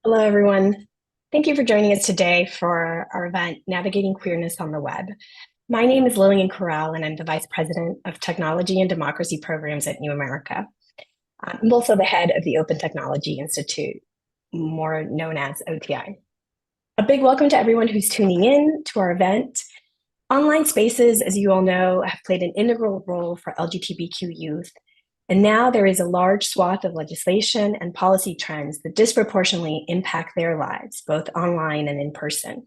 Hello, everyone. Thank you for joining us today for our event, Navigating Queerness on the Web. My name is Lillian Corral, and I'm the Vice President of Technology and Democracy Programs at New America. I'm also the head of the Open Technology Institute, more known as OTI. A big welcome to everyone who's tuning in to our event. Online spaces, as you all know, have played an integral role for LGBTQ youth, and now there is a large swath of legislation and policy trends that disproportionately impact their lives, both online and in person.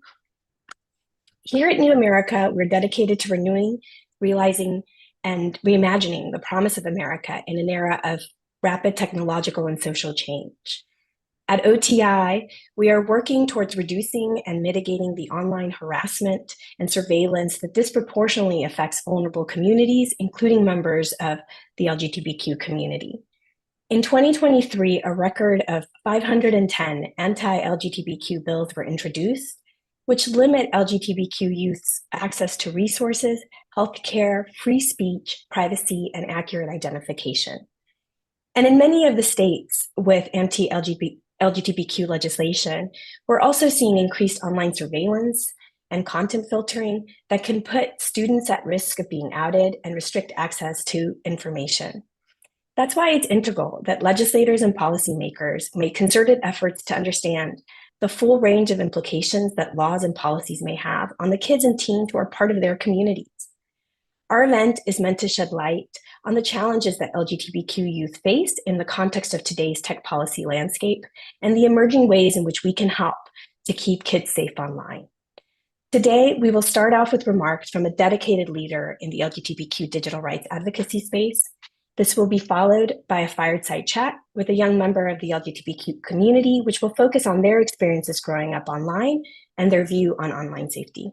Here at New America, we're dedicated to renewing, realizing, and reimagining the promise of America in an era of rapid technological and social change. At OTI, we are working towards reducing and mitigating the online harassment and surveillance that disproportionately affects vulnerable communities, including members of the LGBTQ community. In 2023, a record of 510 anti-LGBTQ bills were introduced, which limit LGBTQ youth's access to resources, healthcare, free speech, privacy, and accurate identification. And in many of the states with anti-LGBTQ legislation, we're also seeing increased online surveillance and content filtering that can put students at risk of being outed and restrict access to information. That's why it's integral that legislators and policymakers make concerted efforts to understand the full range of implications that laws and policies may have on the kids and teens who are part of their communities. Our event is meant to shed light on the challenges that LGBTQ youth face in the context of today's tech policy landscape and the emerging ways in which we can help to keep kids safe online. Today, we will start off with remarks from a dedicated leader in the LGBTQ digital rights advocacy space. This will be followed by a fireside chat with a young member of the LGBTQ community, which will focus on their experiences growing up online and their view on online safety.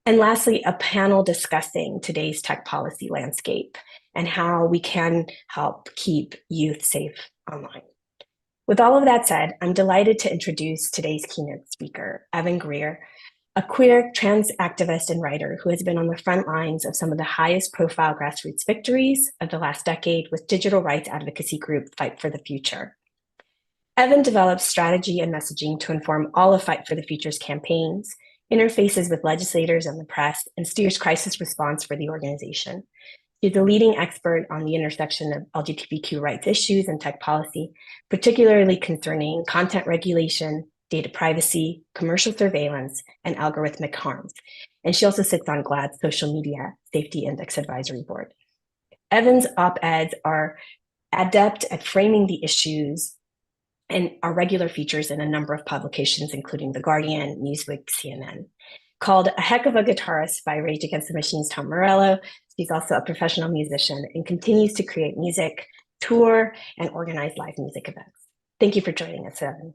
And lastly, a panel discussing today's tech policy landscape and how we can help keep youth safe online. With all of that said, I'm delighted to introduce today's keynote speaker, Evan Greer, a queer trans activist and writer who has been on the front lines of some of the highest profile grassroots victories of the last decade with digital rights advocacy group Fight for the Future. Evan develops strategy and messaging to inform all of Fight for the Future's campaigns, interfaces with legislators and the press, and steers crisis response for the organization. She's a leading expert on the intersection of LGBTQ rights issues and tech policy, particularly concerning content regulation, data privacy, commercial surveillance, and algorithmic harms. And she also sits on GLAAD's Social Media Safety Index Advisory Board. Evan's op-eds are adept at framing the issues and are regular features in a number of publications, including The Guardian, Newsweek, CNN. Called A Heck of a Guitarist by Rage Against the Machine's Tom Morello, she's also a professional musician and continues to create music, tour, and organize live music events. Thank you for joining us, Evan.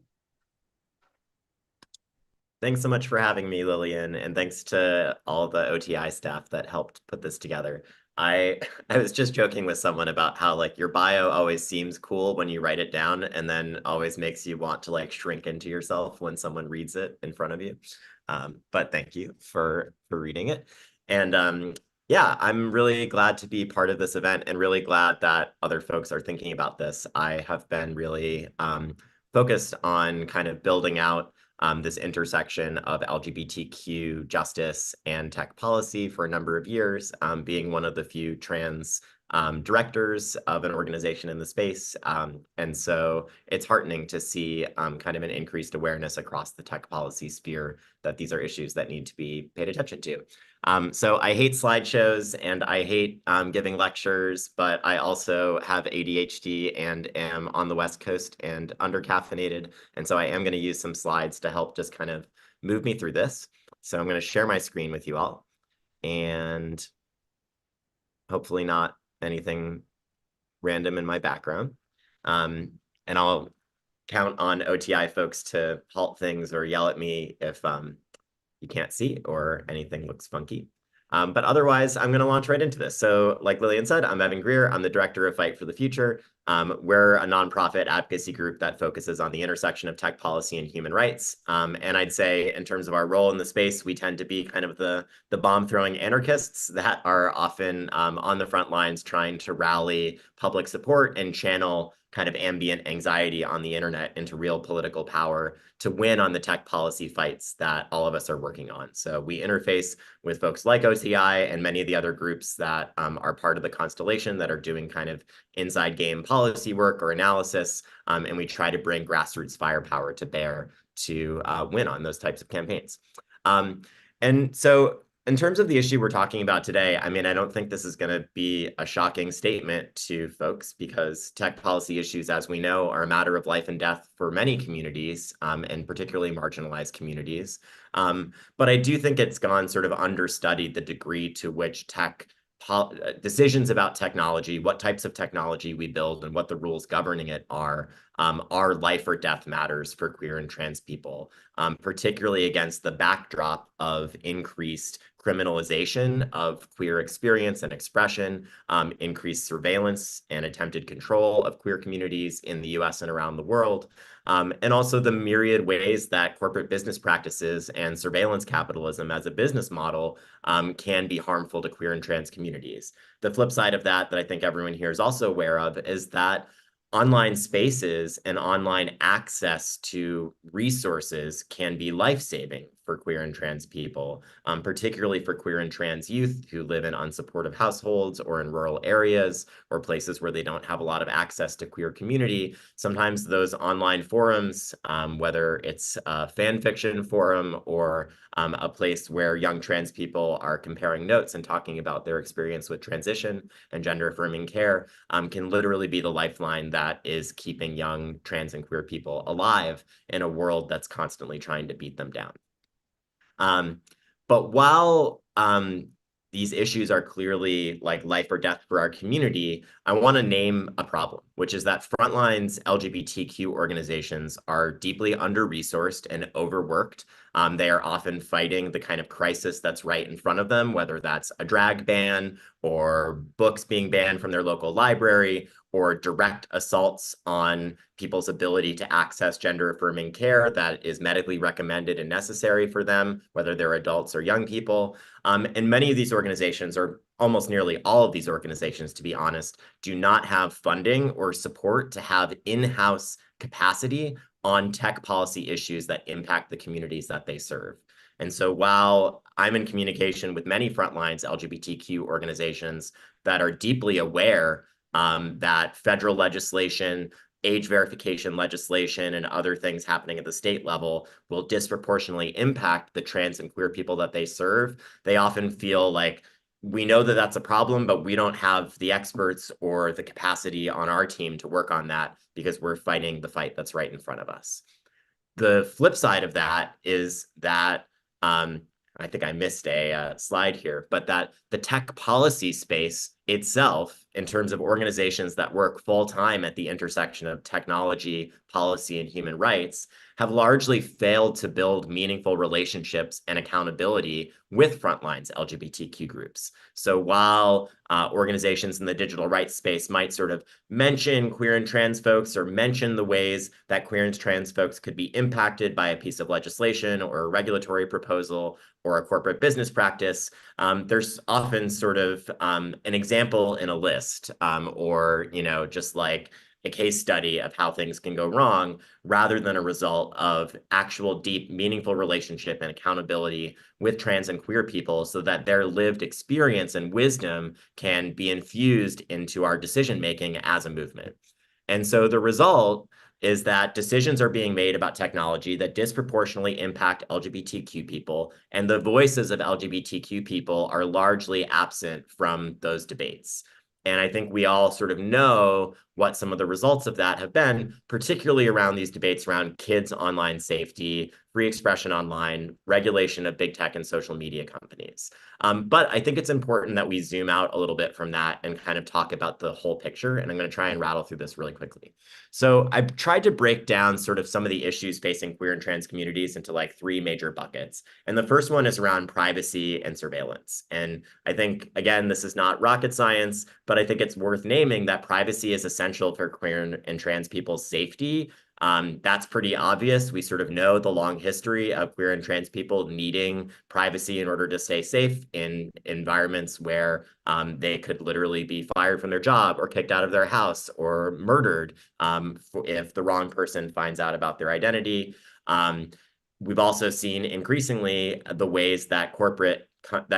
Thanks so much for having me, Lillian, and thanks to all the OTI staff that helped put this together. I was just joking with someone about how like your bio always seems cool when you write it down and then always makes you want to like shrink into yourself when someone reads it in front of you. But thank you for reading it. And yeah, I'm really glad to be part of this event and really glad that other folks are thinking about this. I have been really focused on kind of building out this intersection of LGBTQ justice and tech policy for a number of years, being one of the few trans directors of an organization in the space. And so it's heartening to see kind of an increased awareness across the tech policy sphere that these are issues that need to be paid attention to. So I hate slideshows and I hate giving lectures, but I also have ADHD and am on the West Coast and under-caffeinated. And so I am going to use some slides to help just kind of move me through this. So I'm going to share my screen with you all and hopefully not anything random in my background. And I'll count on OTI folks to halt things or yell at me if you can't see or anything looks funky. But otherwise, I'm going to launch right into this. So like Lillian said, I'm Evan Greer. I'm the director of Fight for the Future. We're a nonprofit advocacy group that focuses on the intersection of tech policy and human rights. And I'd say in terms of our role in the space, we tend to be kind of the bomb-throwing anarchists that are often on the front lines trying to rally public support and channel kind of ambient anxiety on the internet into real political power to win on the tech policy fights that all of us are working on. So we interface with folks like OTI and many of the other groups that are part of the constellation that are doing kind of inside game policy work or analysis, and we try to bring grassroots firepower to bear to win on those types of campaigns. And so in terms of the issue we're talking about today, I mean, I don't think this is going to be a shocking statement to folks because tech policy issues, as we know, are a matter of life and death for many communities, and particularly marginalized communities. But I do think it's gone sort of understudied the degree to which decisions about technology, what types of technology we build, and what the rules governing it are life or death matters for queer and trans people, particularly against the backdrop of increased criminalization of queer experience and expression, increased surveillance and attempted control of queer communities in the US and around the world, and also the myriad ways that corporate business practices and surveillance capitalism as a business model can be harmful to queer and trans communities. The flip side of that I think everyone here is also aware of is that online spaces and online access to resources can be life-saving for queer and trans people, particularly for queer and trans youth who live in unsupportive households or in rural areas or places where they don't have a lot of access to queer community. Sometimes those online forums, whether it's a fan fiction forum or a place where young trans people are comparing notes and talking about their experience with transition and gender affirming care, can literally be the lifeline that is keeping young trans and queer people alive in a world that's constantly trying to beat them down. But while these issues are clearly like life or death for our community, I want to name a problem, which is that Frontline's LGBTQ organizations are deeply under-resourced and overworked. They are often fighting the kind of crisis that's right in front of them, whether that's a drag ban or books being banned from their local library or direct assaults on people's ability to access gender-affirming care that is medically recommended and necessary for them, whether they're adults or young people. And many of these organizations, or almost nearly all of these organizations, to be honest, do not have funding or support to have in-house capacity on tech policy issues that impact the communities that they serve. And so while I'm in communication with many Frontlines LGBTQ organizations that are deeply aware that federal legislation, age verification legislation, and other things happening at the state level will disproportionately impact the trans and queer people that they serve, they often feel like we know that that's a problem, but we don't have the experts or the capacity on our team to work on that because we're fighting the fight that's right in front of us. The flip side of that is that I think I missed a slide here, but that the tech policy space itself, in terms of organizations that work full-time at the intersection of technology, policy, and human rights, have largely failed to build meaningful relationships and accountability with Frontline's LGBTQ groups. So while organizations in the digital rights space might sort of mention queer and trans folks or mention the ways that queer and trans folks could be impacted by a piece of legislation or a regulatory proposal or a corporate business practice, there's often sort of an example in a list, or just like a case study of how things can go wrong, rather than a result of actual deep, meaningful relationship and accountability with trans and queer people so that their lived experience and wisdom can be infused into our decision-making as a movement. And so the result is that decisions are being made about technology that disproportionately impact LGBTQ people, and the voices of LGBTQ people are largely absent from those debates. And I think we all sort of know what some of the results of that have been, particularly around these debates around kids' online safety, free expression online, regulation of big tech and social media companies. But I think it's important that we zoom out a little bit from that and kind of talk about the whole picture. And I'm going to try and rattle through this really quickly. So I've tried to break down sort of some of the issues facing queer and trans communities into like three major buckets. And the first one is around privacy and surveillance. And I think, again, this is not rocket science, but I think it's worth naming that privacy is essential for queer and trans people's safety, That's pretty obvious. We sort of know the long history of queer and trans people needing privacy in order to stay safe in environments where they could literally be fired from their job or kicked out of their house or murdered if the wrong person finds out about their identity. Um, we've also seen increasingly the ways that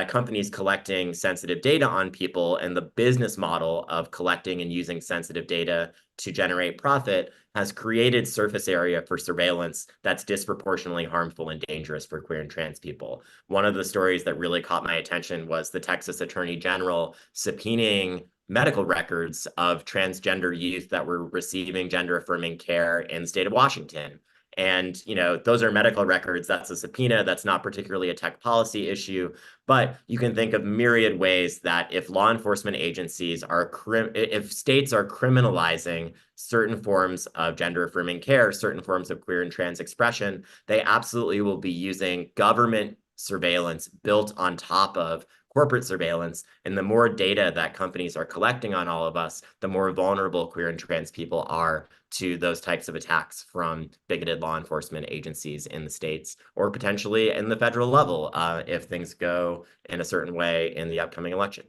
companies collecting sensitive data on people and the business model of collecting and using sensitive data to generate profit has created surface area for surveillance that's disproportionately harmful and dangerous for queer and trans people. One of the stories that really caught my attention was the Texas Attorney General subpoenaing medical records of transgender youth that were receiving gender affirming care in the state of Washington. And, those are medical records. That's a subpoena. That's not particularly a tech policy issue. But you can think of myriad ways that if law enforcement agencies if states are criminalizing certain forms of gender affirming care, certain forms of queer and trans expression, they absolutely will be using government surveillance built on top of corporate surveillance. And the more data that companies are collecting on all of us, the more vulnerable queer and trans people are to those types of attacks from bigoted law enforcement agencies in the states or potentially in the federal level if things go in a certain way in the upcoming election.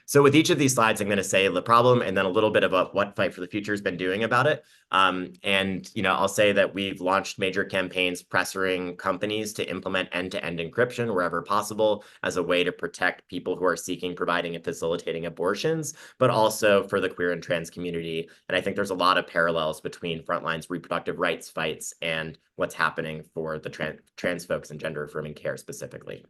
So with each of these slides, I'm going to say the problem and then a little bit about what Fight for the Future has been doing about it. I'll say that we've launched major campaigns pressuring companies to implement end-to-end encryption wherever possible as a way to protect people who are seeking, providing, and facilitating abortions, but also for the queer and trans community. And I think there's a lot of parallels between Frontline's reproductive rights fights and what's happening for the trans folks and gender affirming care specifically.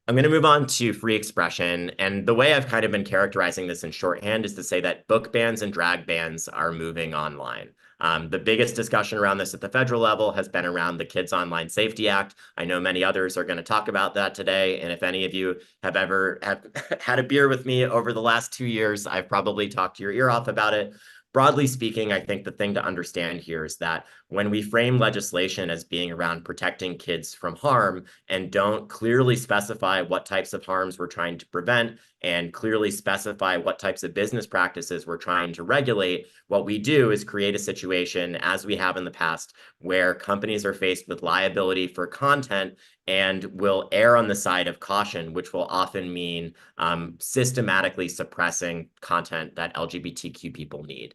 I'm going to move on to free expression. And the way I've kind of been characterizing this in shorthand is to say that book bans and drag bans are moving online. The biggest discussion around this at the federal level has been around the Kids Online Safety Act. I know many others are going to talk about that today. And if any of you have ever had a beer with me over the last 2 years, I've probably talked your ear off about it. Broadly speaking, I think the thing to understand here is that when we frame legislation as being around protecting kids from harm and don't clearly specify what types of harms we're trying to prevent and clearly specify what types of business practices we're trying to regulate, what we do is create a situation, as we have in the past, where companies are faced with liability for content and will err on the side of caution, which will often mean systematically suppressing content that LGBTQ people need.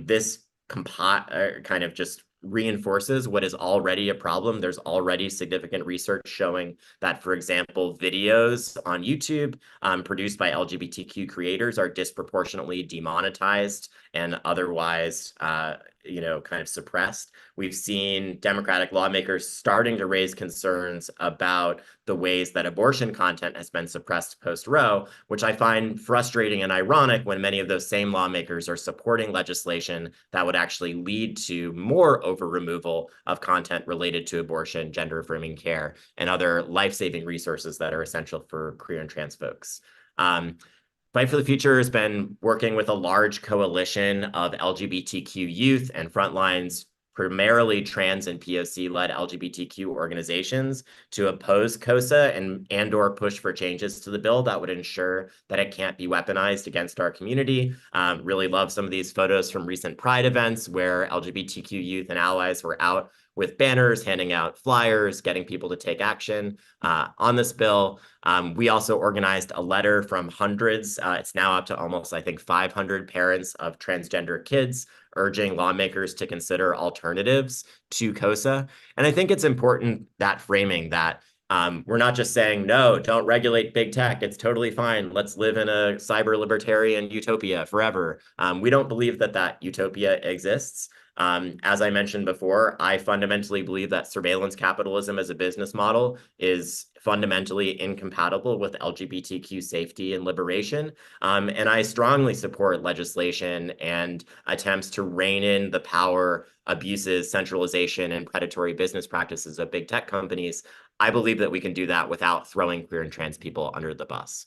This kind of just reinforces what is already a problem. There's already significant research showing that, for example, videos on YouTube produced by LGBTQ creators are disproportionately demonetized and otherwise kind of suppressed. We've seen Democratic lawmakers starting to raise concerns about the ways that abortion content has been suppressed post-Roe, which I find frustrating and ironic when many of those same lawmakers are supporting legislation that would actually lead to more over-removal of content related to abortion, gender-affirming care, and other life-saving resources that are essential for queer and trans folks. Fight for the Future has been working with a large coalition of LGBTQ youth and Frontline's primarily trans and POC-led LGBTQ organizations to oppose COSA and/or push for changes to the bill that would ensure that it can't be weaponized against our community. Really love some of these photos from recent Pride events where LGBTQ youth and allies were out with banners, handing out flyers, getting people to take action on this bill. We also organized a letter from hundreds. It's now up to almost, I think, 500 parents of transgender kids urging lawmakers to consider alternatives to COSA. And I think it's important that framing that we're not just saying, no, don't regulate big tech. It's totally fine. Let's live in a cyber libertarian utopia forever. We don't believe that that utopia exists. As I mentioned before, I fundamentally believe that surveillance capitalism as a business model is fundamentally incompatible with LGBTQ safety and liberation. And I strongly support legislation and attempts to rein in the power, abuses, centralization, and predatory business practices of big tech companies. I believe that we can do that without throwing queer and trans people under the bus.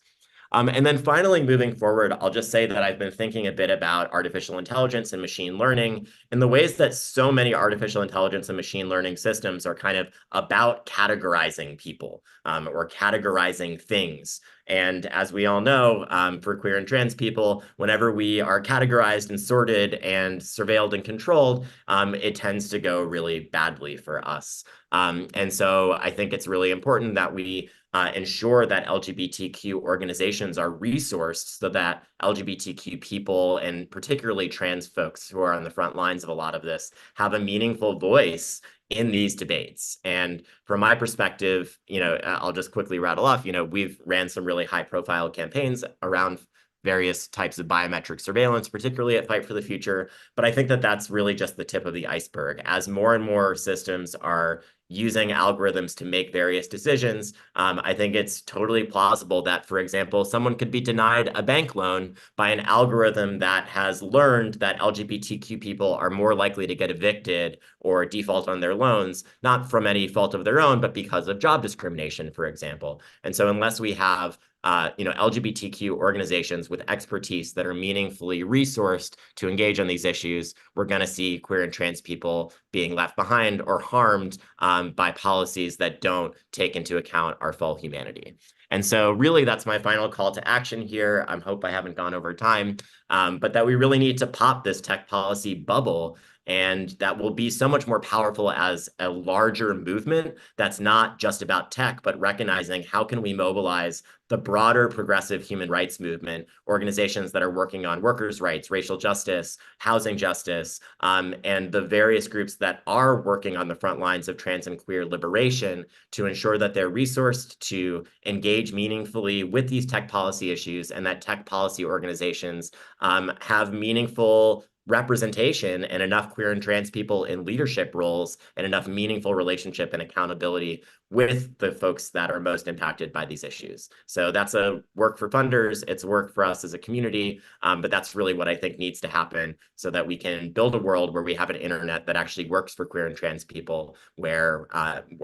And then finally, moving forward, I'll just say that I've been thinking a bit about artificial intelligence and machine learning in the ways that so many artificial intelligence and machine learning systems are kind of about categorizing people or categorizing things. And as we all know, for queer and trans people, whenever we are categorized and sorted and surveilled and controlled, it tends to go really badly for us. And so I think it's really important that we ensure that LGBTQ organizations are resourced so that LGBTQ people, and particularly trans folks who are on the front lines of a lot of this, have a meaningful voice in these debates. And from my perspective, I'll just quickly rattle off, we've ran some really high profile campaigns around various types of biometric surveillance, particularly at Fight for the Future. But I think that that's really just the tip of the iceberg. As more and more systems are using algorithms to make various decisions, I think it's totally plausible that, for example, someone could be denied a bank loan by an algorithm that has learned that LGBTQ people are more likely to get evicted or default on their loans, not from any fault of their own, but because of job discrimination, for example. And so unless we have LGBTQ organizations with expertise that are meaningfully resourced to engage on these issues, we're going to see queer and trans people being left behind or harmed by policies that don't take into account our full humanity. And so really that's my final call to action here. I hope I haven't gone over time, but that we really need to pop this tech policy bubble. And that will be so much more powerful as a larger movement that's not just about tech, but recognizing how can we mobilize the broader progressive human rights movement, organizations that are working on workers' rights, racial justice, housing justice, and the various groups that are working on the front lines of trans and queer liberation to ensure that they're resourced to engage meaningfully with these tech policy issues, and that tech policy organizations have meaningful representation and enough queer and trans people in leadership roles and enough meaningful relationship and accountability with the folks that are most impacted by these issues. So that's a work for funders, it's work for us as a community, but that's really what I think needs to happen so that we can build a world where we have an internet that actually works for queer and trans people, where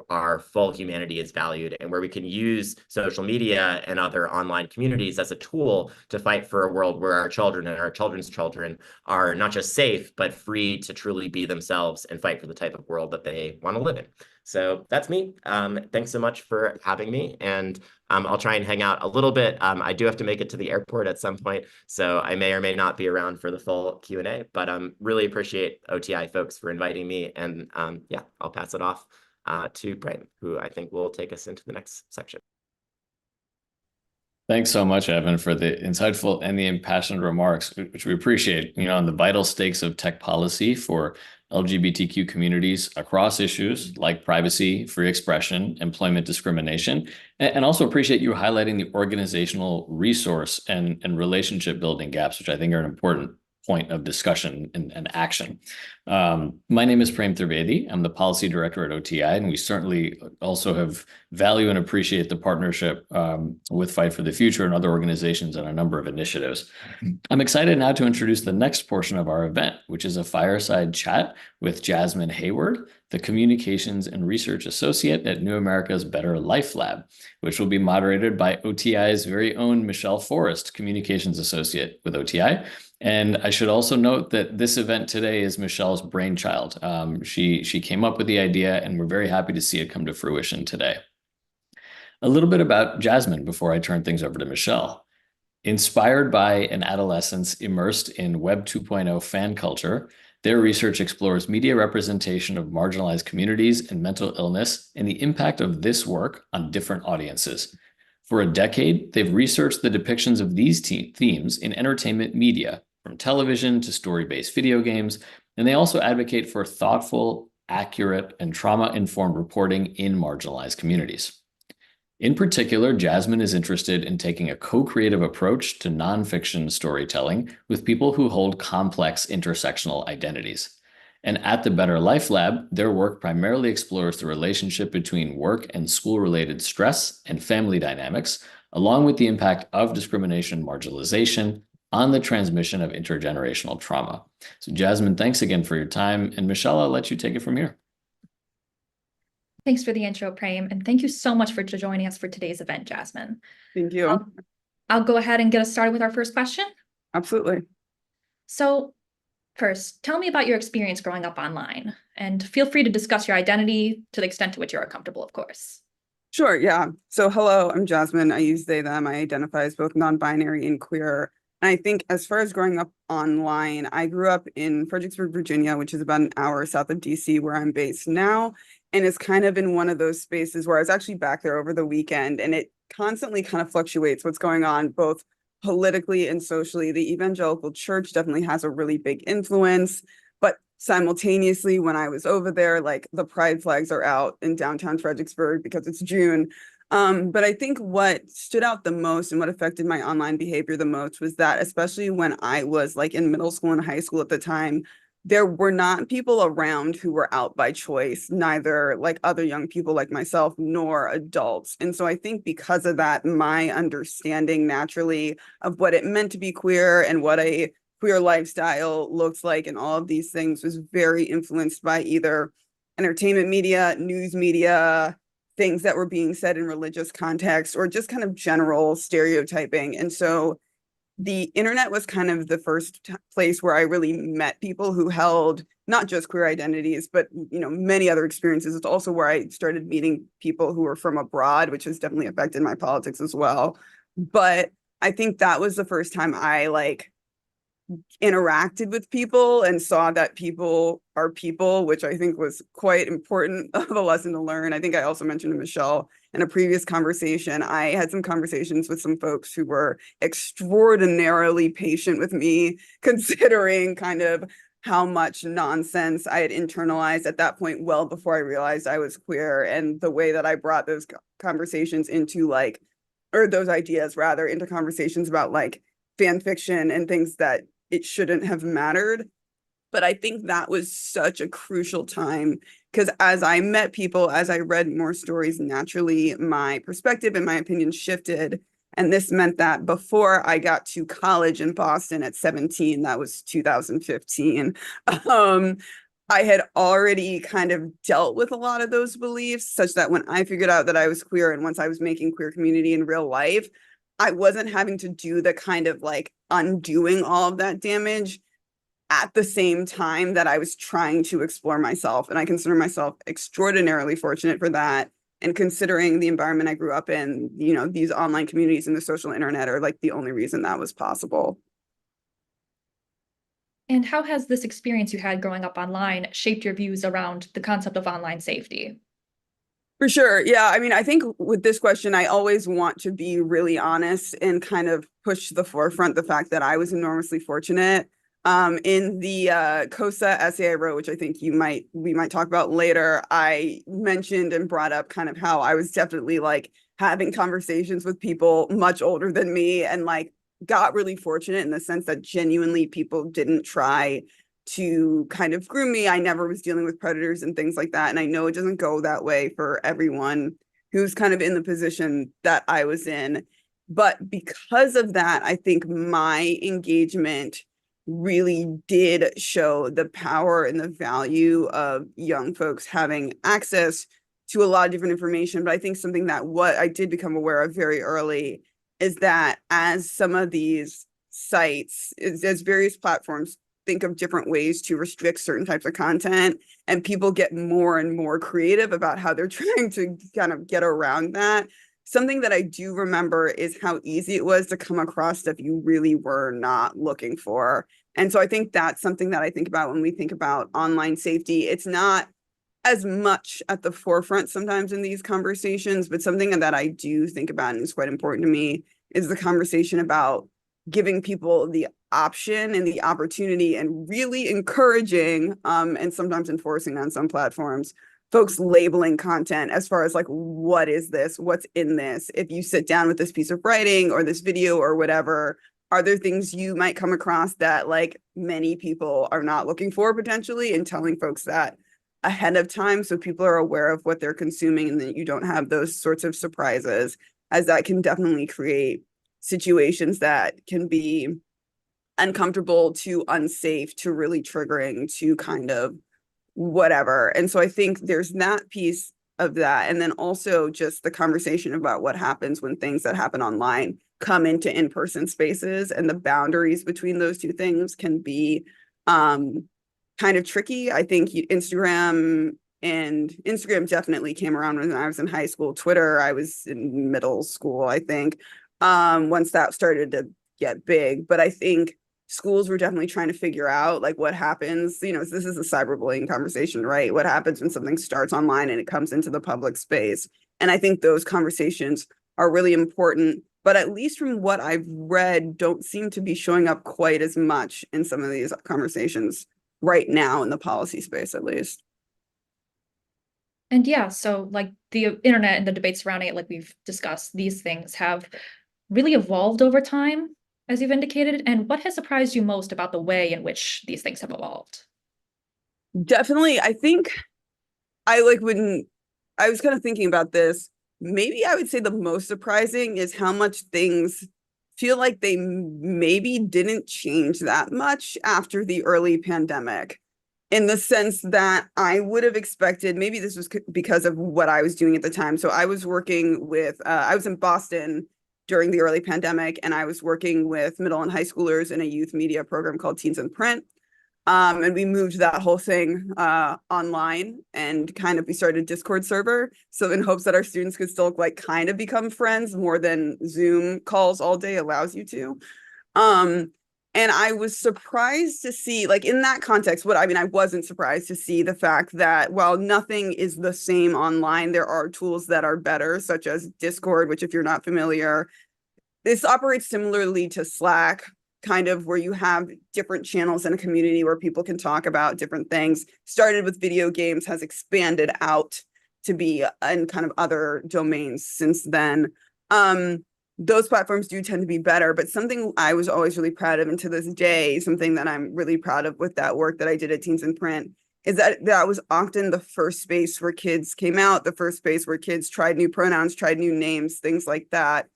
our full humanity is valued, and where we can use social media and other online communities as a tool to fight for a world where our children and our children's children are not just safe, but free to truly be themselves and fight for the type of world that they want to live in. So that's me. Thanks so much for having me. And I'll try and hang out a little bit. I do have to make it to the airport at some point, so I may or may not be around for the full Q&A, but really appreciate OTI folks for inviting me. And yeah, I'll pass it off to Prem, who I think will take us into the next section. Thanks so much, Evan, for the insightful and the impassioned remarks, which we appreciate, on the vital stakes of tech policy for LGBTQ communities across issues like privacy, free expression, employment discrimination, and also appreciate you highlighting the organizational resource and relationship building gaps, which I think are an important point of discussion and action. My name is Prem Trivedi. I'm the policy director at OTI, and we certainly also have value and appreciate the partnership with Fight for the Future and other organizations on a number of initiatives. I'm excited now to introduce the next portion of our event, which is a fireside chat with Jasmine Hayward, the Communications and Research Associate at New America's Better Life Lab, which will be moderated by OTI's very own Michelle Forrest, Communications Associate with OTI. And I should also note that this event today is Michelle's brainchild. She came up with the idea, and we're very happy to see it come to fruition today. A little bit about Jasmine before I turn things over to Michelle. Inspired by an adolescence immersed in Web 2.0 fan culture, their research explores media representation of marginalized communities and mental illness and the impact of this work on different audiences. For a decade, they've researched the depictions of these themes in entertainment media, from television to story-based video games, and they also advocate for thoughtful, accurate, and trauma-informed reporting in marginalized communities. In particular, Jasmine is interested in taking a co-creative approach to nonfiction storytelling with people who hold complex intersectional identities. And at the Better Life Lab, their work primarily explores the relationship between work and school-related stress and family dynamics, along with the impact of discrimination and marginalization on the transmission of intergenerational trauma. So Jasmine, thanks again for your time. And Michelle, I'll let you take it from here. Thanks for the intro, Prem, and thank you so much for joining us for today's event, Jasmine. Thank you. I'll go ahead and get us started with our first question. Absolutely. So first, tell me about your experience growing up online, and feel free to discuss your identity to the extent to which you are comfortable, of course. Sure, yeah. So hello, I'm Jasmine. I use they, them. I identify as both non-binary and queer. And I think as far as growing up online, I grew up in Fredericksburg, Virginia, which is about an hour south of DC, where I'm based now. And it's kind of in one of those spaces where I was actually back there over the weekend, and it constantly kind of fluctuates what's going on, both politically and socially. The evangelical church definitely has a really big influence. But simultaneously, when I was over there, like the pride flags are out in downtown Fredericksburg because it's June. But I think what stood out the most and what affected my online behavior the most was that, especially when I was like in middle school and high school at the time, there were not people around who were out by choice, neither like other young people like myself, nor adults. And so I think because of that, my understanding naturally of what it meant to be queer and what a queer lifestyle looks like and all of these things was very influenced by either entertainment media, news media, things that were being said in religious context, or just kind of general stereotyping. And so the internet was kind of the first place where I really met people who held not just queer identities, but many other experiences. It's also where I started meeting people who were from abroad, which has definitely affected my politics as well. But I think that was the first time I interacted with people and saw that people are people, which I think was quite important of a lesson to learn. I think I also mentioned to Michelle in a previous conversation, I had some conversations with some folks who were extraordinarily patient with me, considering kind of how much nonsense I had internalized at that point, well before I realized I was queer, and the way that I brought those conversations into or those ideas rather, into conversations about fan fiction and things that it shouldn't have mattered. But I think that was such a crucial time because as I met people, as I read more stories, naturally my perspective and my opinion shifted. And this meant that before I got to college in Boston at 17, that was 2015, I had already kind of dealt with a lot of those beliefs, such that when I figured out that I was queer and once I was making queer community in real life, I wasn't having to do the kind of undoing all of that damage at the same time that I was trying to explore myself. And I consider myself extraordinarily fortunate for that. And considering the environment I grew up in, these online communities and the social internet are the only reason that was possible. And how has this experience you had growing up online shaped your views around the concept of online safety? For sure. Yeah. I mean, I think with this question, I always want to be really honest and kind of push to the forefront the fact that I was enormously fortunate. In the COSA essay I wrote, which I think we might talk about later, I mentioned and brought up kind of how I was definitely having conversations with people much older than me, and got really fortunate in the sense that genuinely people didn't try to kind of groom me. I never was dealing with predators and things like that. And I know it doesn't go that way for everyone who's kind of in the position that I was in. But because of that, I think my engagement really did show the power and the value of young folks having access to a lot of different information. But I think something that what I did become aware of very early is that as some of these sites, as various platforms think of different ways to restrict certain types of content, and people get more and more creative about how they're trying to kind of get around that. Something that I do remember is how easy it was to come across stuff you really were not looking for. And so I think that's something that I think about when we think about online safety. It's not as much at the forefront sometimes in these conversations, but something that I do think about and is quite important to me is the conversation about giving people the option and the opportunity, and really encouraging and sometimes enforcing on some platforms folks labeling content as far as what is this, what's in this. If you sit down with this piece of writing or this video or whatever, are there things you might come across that many people are not looking for potentially, and telling folks that ahead of time so people are aware of what they're consuming and that you don't have those sorts of surprises, as that can definitely create situations that can be uncomfortable to unsafe to really triggering to kind of whatever. And so I think there's that piece of that. And then also just the conversation about what happens when things that happen online come into in-person spaces, and the boundaries between those two things can be kind of tricky. I think Instagram definitely came around when I was in high school. Twitter, I was in middle school, I think, once that started to get big. But I think schools were definitely trying to figure out like what happens, this is a cyberbullying conversation, right? What happens when something starts online and it comes into the public space? And I think those conversations are really important, but at least from what I've read, don't seem to be showing up quite as much in some of these conversations right now in the policy space, at least. And yeah, so like the internet and the debates surrounding it, like we've discussed, these things have really evolved over time, as you've indicated. And what has surprised you most about the way in which these things have evolved? Definitely, I think when I was kind of thinking about this, maybe I would say the most surprising is how much things feel like they maybe didn't change that much after the early pandemic, in the sense that I would have expected, maybe this was because of what I was doing at the time. So I was working with, I was in Boston during the early pandemic, and I was working with middle and high schoolers in a youth media program called Teens in Print. And we moved that whole thing online, and kind of we started a Discord server. So in hopes that our students could still like kind of become friends more than Zoom calls all day allows you to. And I was surprised to see, like in that context, I wasn't surprised to see the fact that while nothing is the same online, there are tools that are better, such as Discord, which if you're not familiar, this operates similarly to Slack, kind of where you have different channels in a community where people can talk about different things. Started with video games, has expanded out to be in kind of other domains since then. Those platforms do tend to be better, but something I was always really proud of, and to this day, something that I'm really proud of with that work that I did at Teens in Print, is that was often the first space where kids came out, the first space where kids tried new pronouns, tried new names, things like that.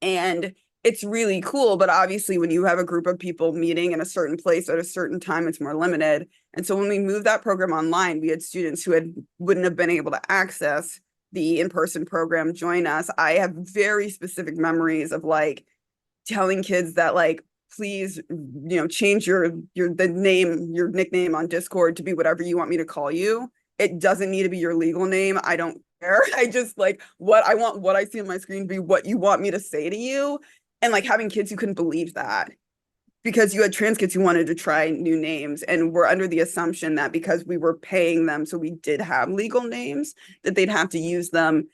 And it's really cool, but obviously when you have a group of people meeting in a certain place at a certain time, it's more limited. And so when we moved that program online, we had students who wouldn't have been able to access the in-person program join us. I have very specific memories of like telling kids that like, please, change your nickname on Discord to be whatever you want me to call you. It doesn't need to be your legal name. I don't care. I just like what I see on my screen to be what you want me to say to you. And like having kids who couldn't believe that, because you had trans kids who wanted to try new names and were under the assumption that because we were paying them, so we did have legal names, that they'd have to use them.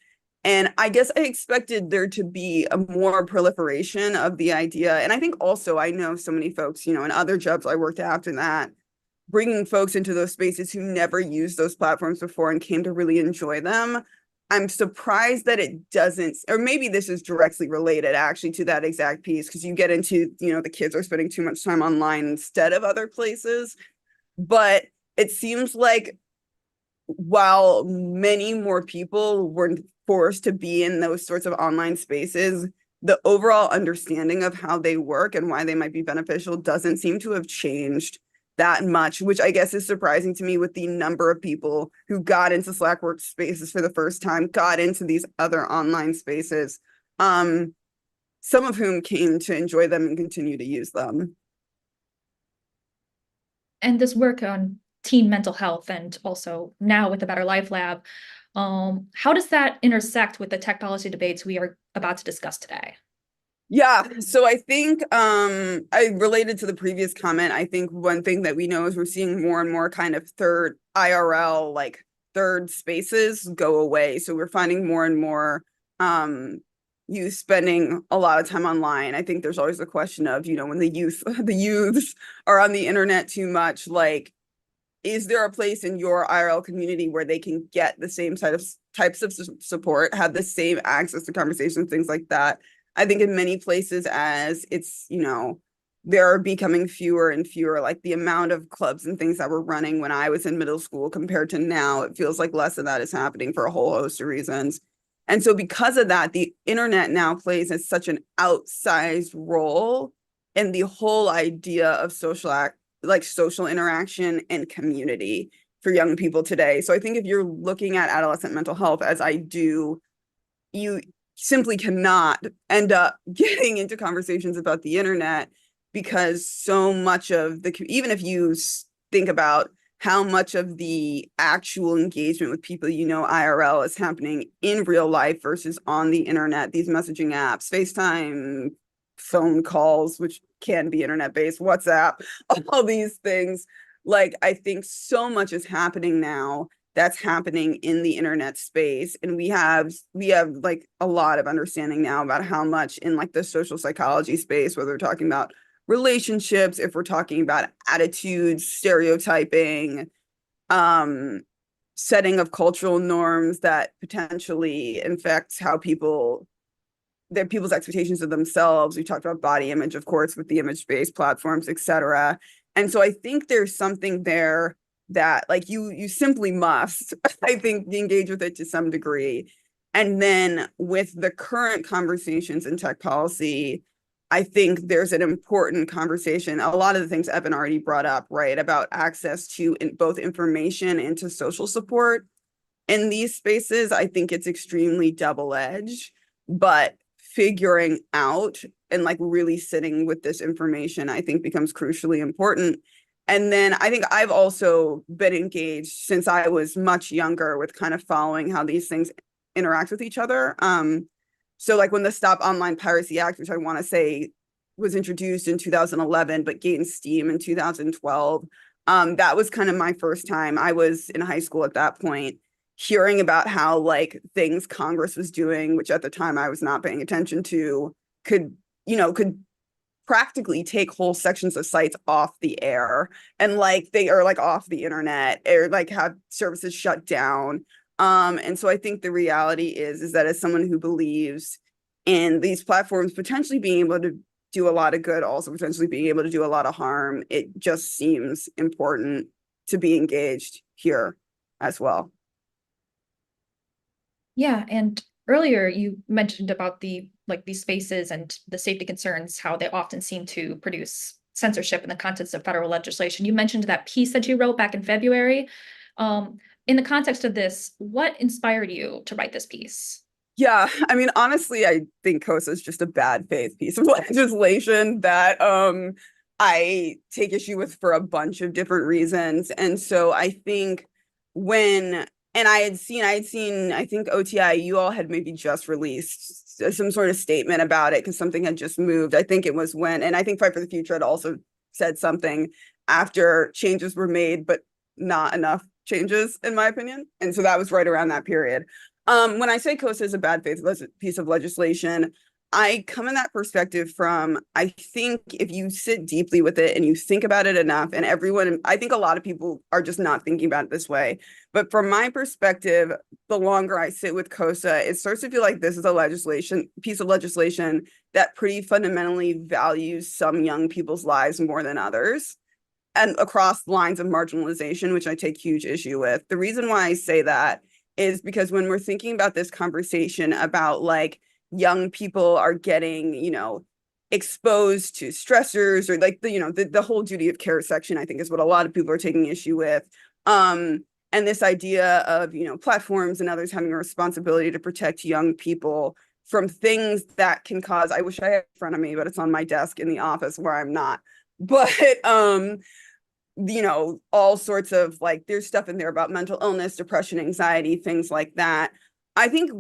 And I guess I expected there to be a more proliferation of the idea. And I think also I know so many folks, in other jobs I worked after that, bringing folks into those spaces who never used those platforms before and came to really enjoy them. I'm surprised that it doesn't, or maybe this is directly related actually to that exact piece, because you get into, the kids are spending too much time online instead of other places. But it seems like while many more people were forced to be in those sorts of online spaces, the overall understanding of how they work and why they might be beneficial doesn't seem to have changed that much, which I guess is surprising to me with the number of people who got into Slack workspaces for the first time, got into these other online spaces, some of whom came to enjoy them and continue to use them. And this work on teen mental health, and also now with the Better Life Lab, how does that intersect with the tech policy debates we are about to discuss today? Yeah, so I think I related to the previous comment. I think one thing that we know is we're seeing more and more kind of third IRL, like third spaces go away. So we're finding more and more youth spending a lot of time online. I think there's always the question of, when the youths are on the internet too much, like, is there a place in your IRL community where they can get the same types of support, have the same access to conversations, things like that? I think in many places, as it's, there are becoming fewer and fewer, like the amount of clubs and things that were running when I was in middle school compared to now, it feels like less of that is happening for a whole host of reasons. And so because of that, the internet now plays as such an outsized role in the whole idea of social interaction and community for young people today. So I think if you're looking at adolescent mental health, as I do, simply cannot end up getting into conversations about the internet, because so much of the, even if you think about how much of the actual engagement with people IRL is happening in real life versus on the internet, these messaging apps, FaceTime, phone calls, which can be internet-based, WhatsApp, all these things. Like, I think so much is happening now that's happening in the internet space. And we have like a lot of understanding now about how much in like the social psychology space, whether we're talking about relationships, if we're talking about attitudes, stereotyping, setting of cultural norms that potentially infects how people's expectations of themselves. We talked about body image, of course, with the image-based platforms, etc. And so I think there's something there that like you simply must, I think, engage with it to some degree. And then with the current conversations in tech policy, I think there's an important conversation. A lot of the things Evan already brought up, right, about access to both information and to social support in these spaces. I think it's extremely double-edged, but figuring out and like really sitting with this information, I think, becomes crucially important. And then I think I've also been engaged since I was much younger with kind of following how these things interact with each other. So like when the Stop Online Piracy Act, which I want to say was introduced in 2011, but gained steam in 2012, that was kind of my first time. I was in high school at that point, hearing about how like things Congress was doing, which at the time I was not paying attention to, could practically take whole sections of sites off the air, and like they are like off the internet, or like have services shut down. And so I think the reality is that as someone who believes in these platforms potentially being able to do a lot of good, also potentially being able to do a lot of harm, it just seems important to be engaged here as well. Yeah, and earlier you mentioned about these spaces and the safety concerns, how they often seem to produce censorship in the context of federal legislation. You mentioned that piece that you wrote back in February. In the context of this, what inspired you to write this piece? Yeah, I mean, honestly, I think COSA is just a bad faith piece of legislation that I take issue with for a bunch of different reasons. And so I think I had seen, I think OTI, you all had maybe just released some sort of statement about it because something had just moved. I think it was when, and I think Fight for the Future had also said something after changes were made, but not enough changes, in my opinion. And so that was right around that period. When I say COSA is a bad faith piece of legislation, I come in that perspective from, I think if you sit deeply with it and you think about it enough, and I think a lot of people are just not thinking about it this way. But from my perspective, the longer I sit with COSA, it starts to feel like this is a piece of legislation that pretty fundamentally values some young people's lives more than others, and across lines of marginalization, which I take huge issue with. The reason why I say that is because when we're thinking about this conversation about like young people are getting, exposed to stressors, or like the whole duty of care section, I think, is what a lot of people are taking issue with. And this idea of, platforms and others having a responsibility to protect young people from things that can cause, I wish I had it in front of me, but it's on my desk in the office where I'm not. But all sorts of like, there's stuff in there about mental illness, depression, anxiety, things like that. I think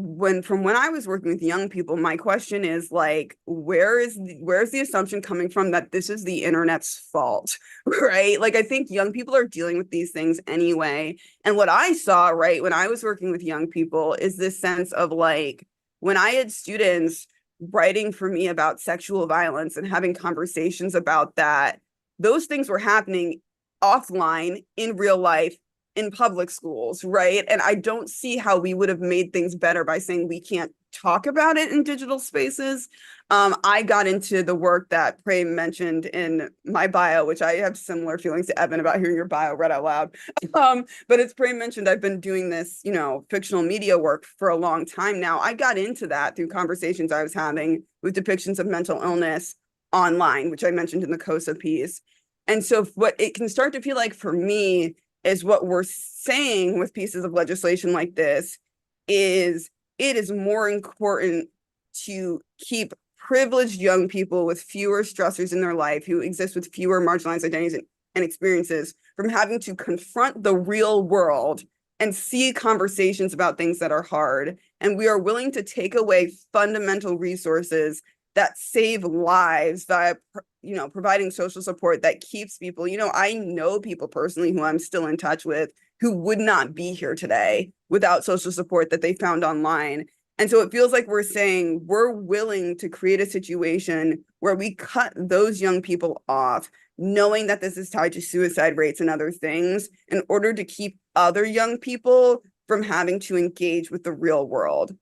from when I was working with young people, my question is like, where's the assumption coming from that this is the internet's fault, right? Like, I think young people are dealing with these things anyway. And what I saw, right, when I was working with young people is this sense of like, when I had students writing for me about sexual violence and having conversations about that, those things were happening offline in real life in public schools, right? And I don't see how we would have made things better by saying we can't talk about it in digital spaces. I got into the work that Prem mentioned in my bio, which I have similar feelings to Evan about hearing your bio read out loud. But as Prem mentioned, I've been doing this, fictional media work for a long time now. I got into that through conversations I was having with depictions of mental illness online, which I mentioned in the COSA piece. And so what it can start to feel like for me is what we're saying with pieces of legislation like this is it is more important to keep privileged young people with fewer stressors in their life, who exist with fewer marginalized identities and experiences, from having to confront the real world and see conversations about things that are hard. And we are willing to take away fundamental resources that save lives via, providing social support that keeps people. I know people personally who I'm still in touch with who would not be here today without social support that they found online. And so it feels like we're saying we're willing to create a situation where we cut those young people off, knowing that this is tied to suicide rates and other things, in order to keep other young people from having to engage with the real world.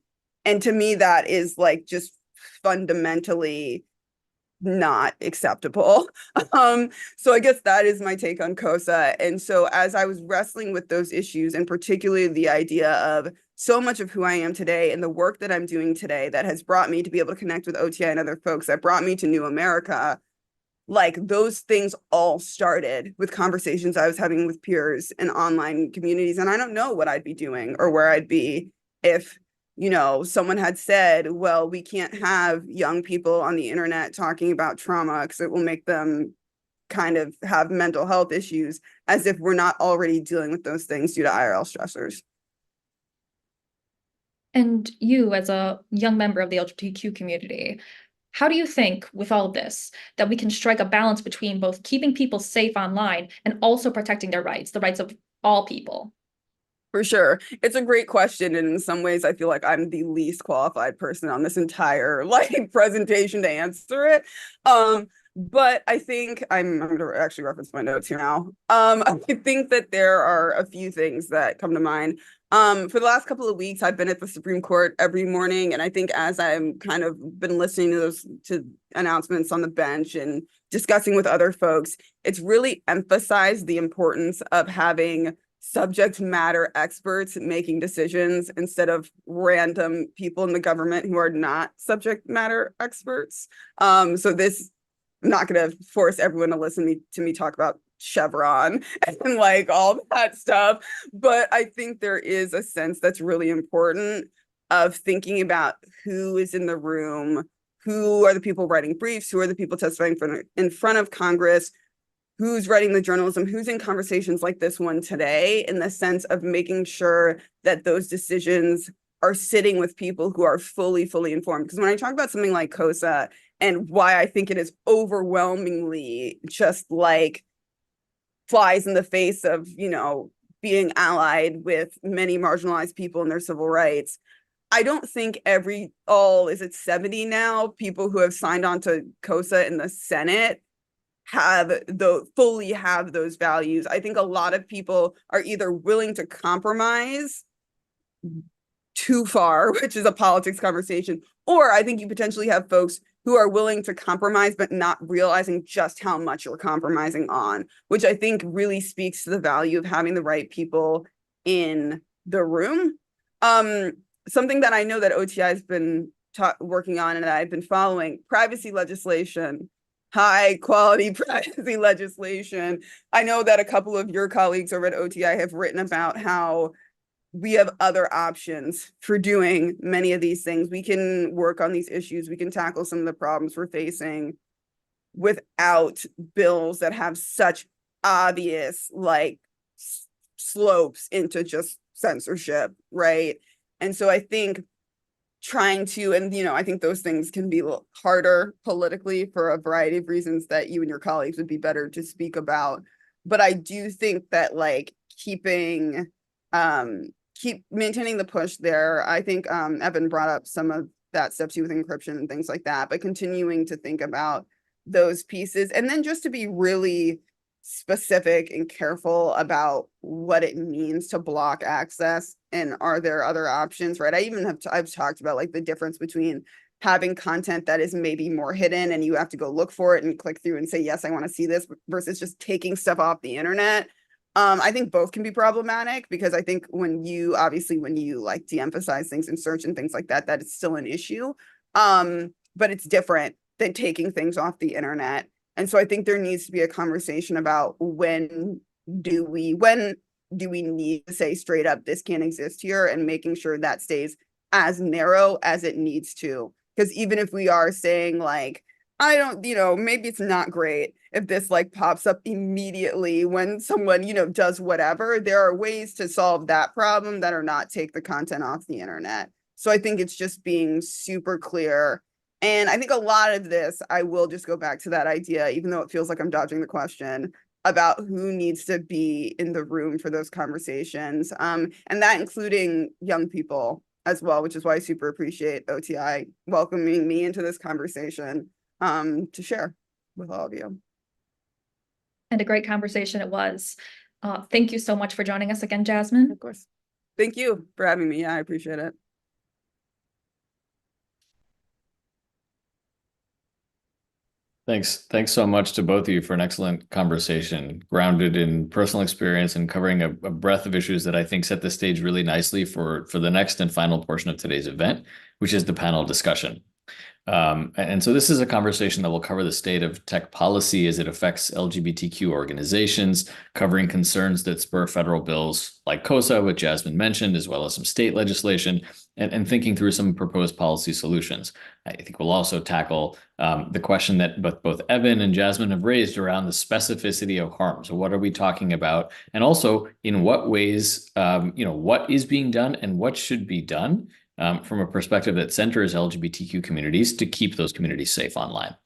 And to me, that is like just fundamentally not acceptable. So I guess that is my take on COSA. And so as I was wrestling with those issues, and particularly the idea of so much of who I am today and the work that I'm doing today that has brought me to be able to connect with OTI and other folks, that brought me to New America, like those things all started with conversations I was having with peers and online communities. And I don't know what I'd be doing or where I'd be if someone had said, well, we can't have young people on the internet talking about trauma because it will make them kind of have mental health issues, as if we're not already dealing with those things due to IRL stressors. And you, as a young member of the LGBTQ community, how do you think, with all of this, that we can strike a balance between both keeping people safe online and also protecting their rights, the rights of all people? For sure. It's a great question. And in some ways, I feel like I'm the least qualified person on this entire presentation to answer it. But I think I'm going to actually reference my notes here now. I think that there are a few things that come to mind. For the last couple of weeks, I've been at the Supreme Court every morning. And I think as I'm kind of been listening to announcements on the bench and discussing with other folks, it's really emphasized the importance of having subject matter experts making decisions instead of random people in the government who are not subject matter experts. So this, I'm not going to force everyone to listen to me talk about Chevron and all that stuff, but I think there is a sense that's really important of thinking about who is in the room, who are the people writing briefs, who are the people testifying in front of Congress, who's writing the journalism, who's in conversations like this one today, in the sense of making sure that those decisions are sitting with people who are fully informed. Because when I talk about something like COSA and why I think it is overwhelmingly just flies in the face of, being allied with many marginalized people and their civil rights, I don't think is it 70 now, people who have signed on to COSA in the Senate fully have those values. I think a lot of people are either willing to compromise too far, which is a politics conversation, or I think you potentially have folks who are willing to compromise but not realizing just how much you're compromising on, which I think really speaks to the value of having the right people in the room. Something that I know that OTI has been working on and that I've been following, privacy legislation. High quality privacy legislation. I know that a couple of your colleagues over at OTI have written about how we have other options for doing many of these things. We can work on these issues. We can tackle some of the problems we're facing without bills that have such obvious slopes into just censorship, right? And so I think trying to, and I think those things can be a little harder politically for a variety of reasons that you and your colleagues would be better to speak about. But I do think that keep maintaining the push there. I think Evan brought up some of that stuff too with encryption and things like that, but continuing to think about those pieces, and then just to be really specific and careful about what it means to block access, and are there other options, right? I've talked about the difference between having content that is maybe more hidden and you have to go look for it and click through and say, yes, I want to see this, versus just taking stuff off the internet. I think both can be problematic, because I think when you de-emphasize things in search and things like that, that is still an issue. But it's different than taking things off the internet. And so I think there needs to be a conversation about when do we need to say straight up, this can't exist here, and making sure that stays as narrow as it needs to. Because even if we are saying like, I don't, maybe it's not great if this like pops up immediately when someone, does whatever, there are ways to solve that problem that are not take the content off the internet. So I think it's just being super clear. And I think a lot of this, I will just go back to that idea, even though it feels like I'm dodging the question, about who needs to be in the room for those conversations. And that including young people as well, which is why I super appreciate OTI welcoming me into this conversation to share with all of you. And a great conversation it was. Thank you so much for joining us again, Jasmine. Of course. Thank you for having me. Yeah, I appreciate it. Thanks so much to both of you for an excellent conversation, grounded in personal experience and covering a breadth of issues that I think set the stage really nicely for the next and final portion of today's event, which is the panel discussion. And so this is a conversation that will cover the state of tech policy as it affects LGBTQ organizations, covering concerns that spur federal bills like COSA, which Jasmine mentioned, as well as some state legislation, and thinking through some proposed policy solutions. I think we'll also tackle the question that both Evan and Jasmine have raised around the specificity of harm. So what are we talking about? And also in what ways, what is being done and what should be done from a perspective that centers LGBTQ communities to keep those communities safe online.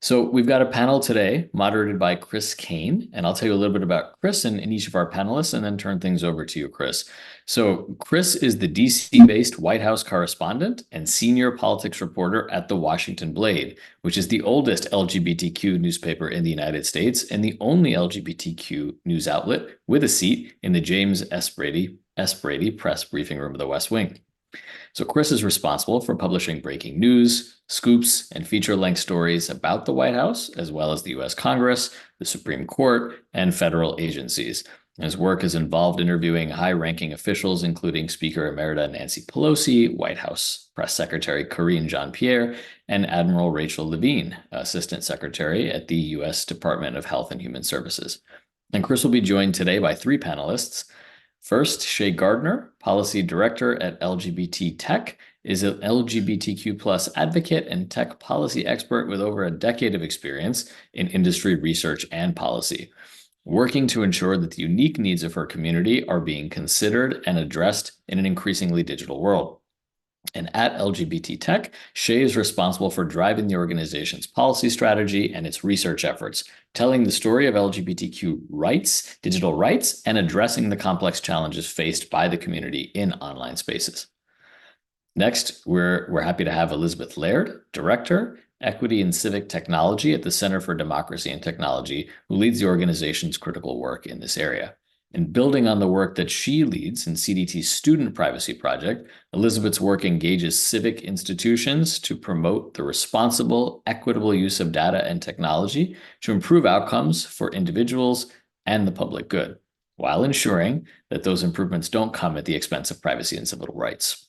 So we've got a panel today moderated by Chris Kane, and I'll tell you a little bit about Chris and each of our panelists and then turn things over to you, Chris. So Chris is the DC-based White House correspondent and senior politics reporter at the Washington Blade, which is the oldest LGBTQ newspaper in the United States and the only LGBTQ news outlet with a seat in the James S. Brady press briefing room of the West Wing. So Chris is responsible for publishing breaking news, scoops, and feature-length stories about the White House, as well as the U.S. Congress, the Supreme Court, and federal agencies. His work is involved interviewing high-ranking officials, including Speaker Emerita Nancy Pelosi, White House Press Secretary Karine Jean-Pierre, and Admiral Rachel Levine, Assistant Secretary at the U.S. Department of Health and Human Services. And Chris will be joined today by three panelists. First, Shay Gardner, Policy Director at LGBT Tech, is an LGBTQ plus advocate and tech policy expert with over a decade of experience in industry research and policy, working to ensure that the unique needs of her community are being considered and addressed in an increasingly digital world. And at LGBT Tech, Shay is responsible for driving the organization's policy strategy and its research efforts, telling the story of LGBTQ rights, digital rights, and addressing the complex challenges faced by the community in online spaces. Next, we're happy to have Elizabeth Laird, Director, Equity and Civic Technology at the Center for Democracy and Technology, who leads the organization's critical work in this area. And building on the work that she leads in CDT's Student Privacy Project, Elizabeth's work engages civic institutions to promote the responsible, equitable use of data and technology to improve outcomes for individuals and the public good, while ensuring that those improvements don't come at the expense of privacy and civil rights.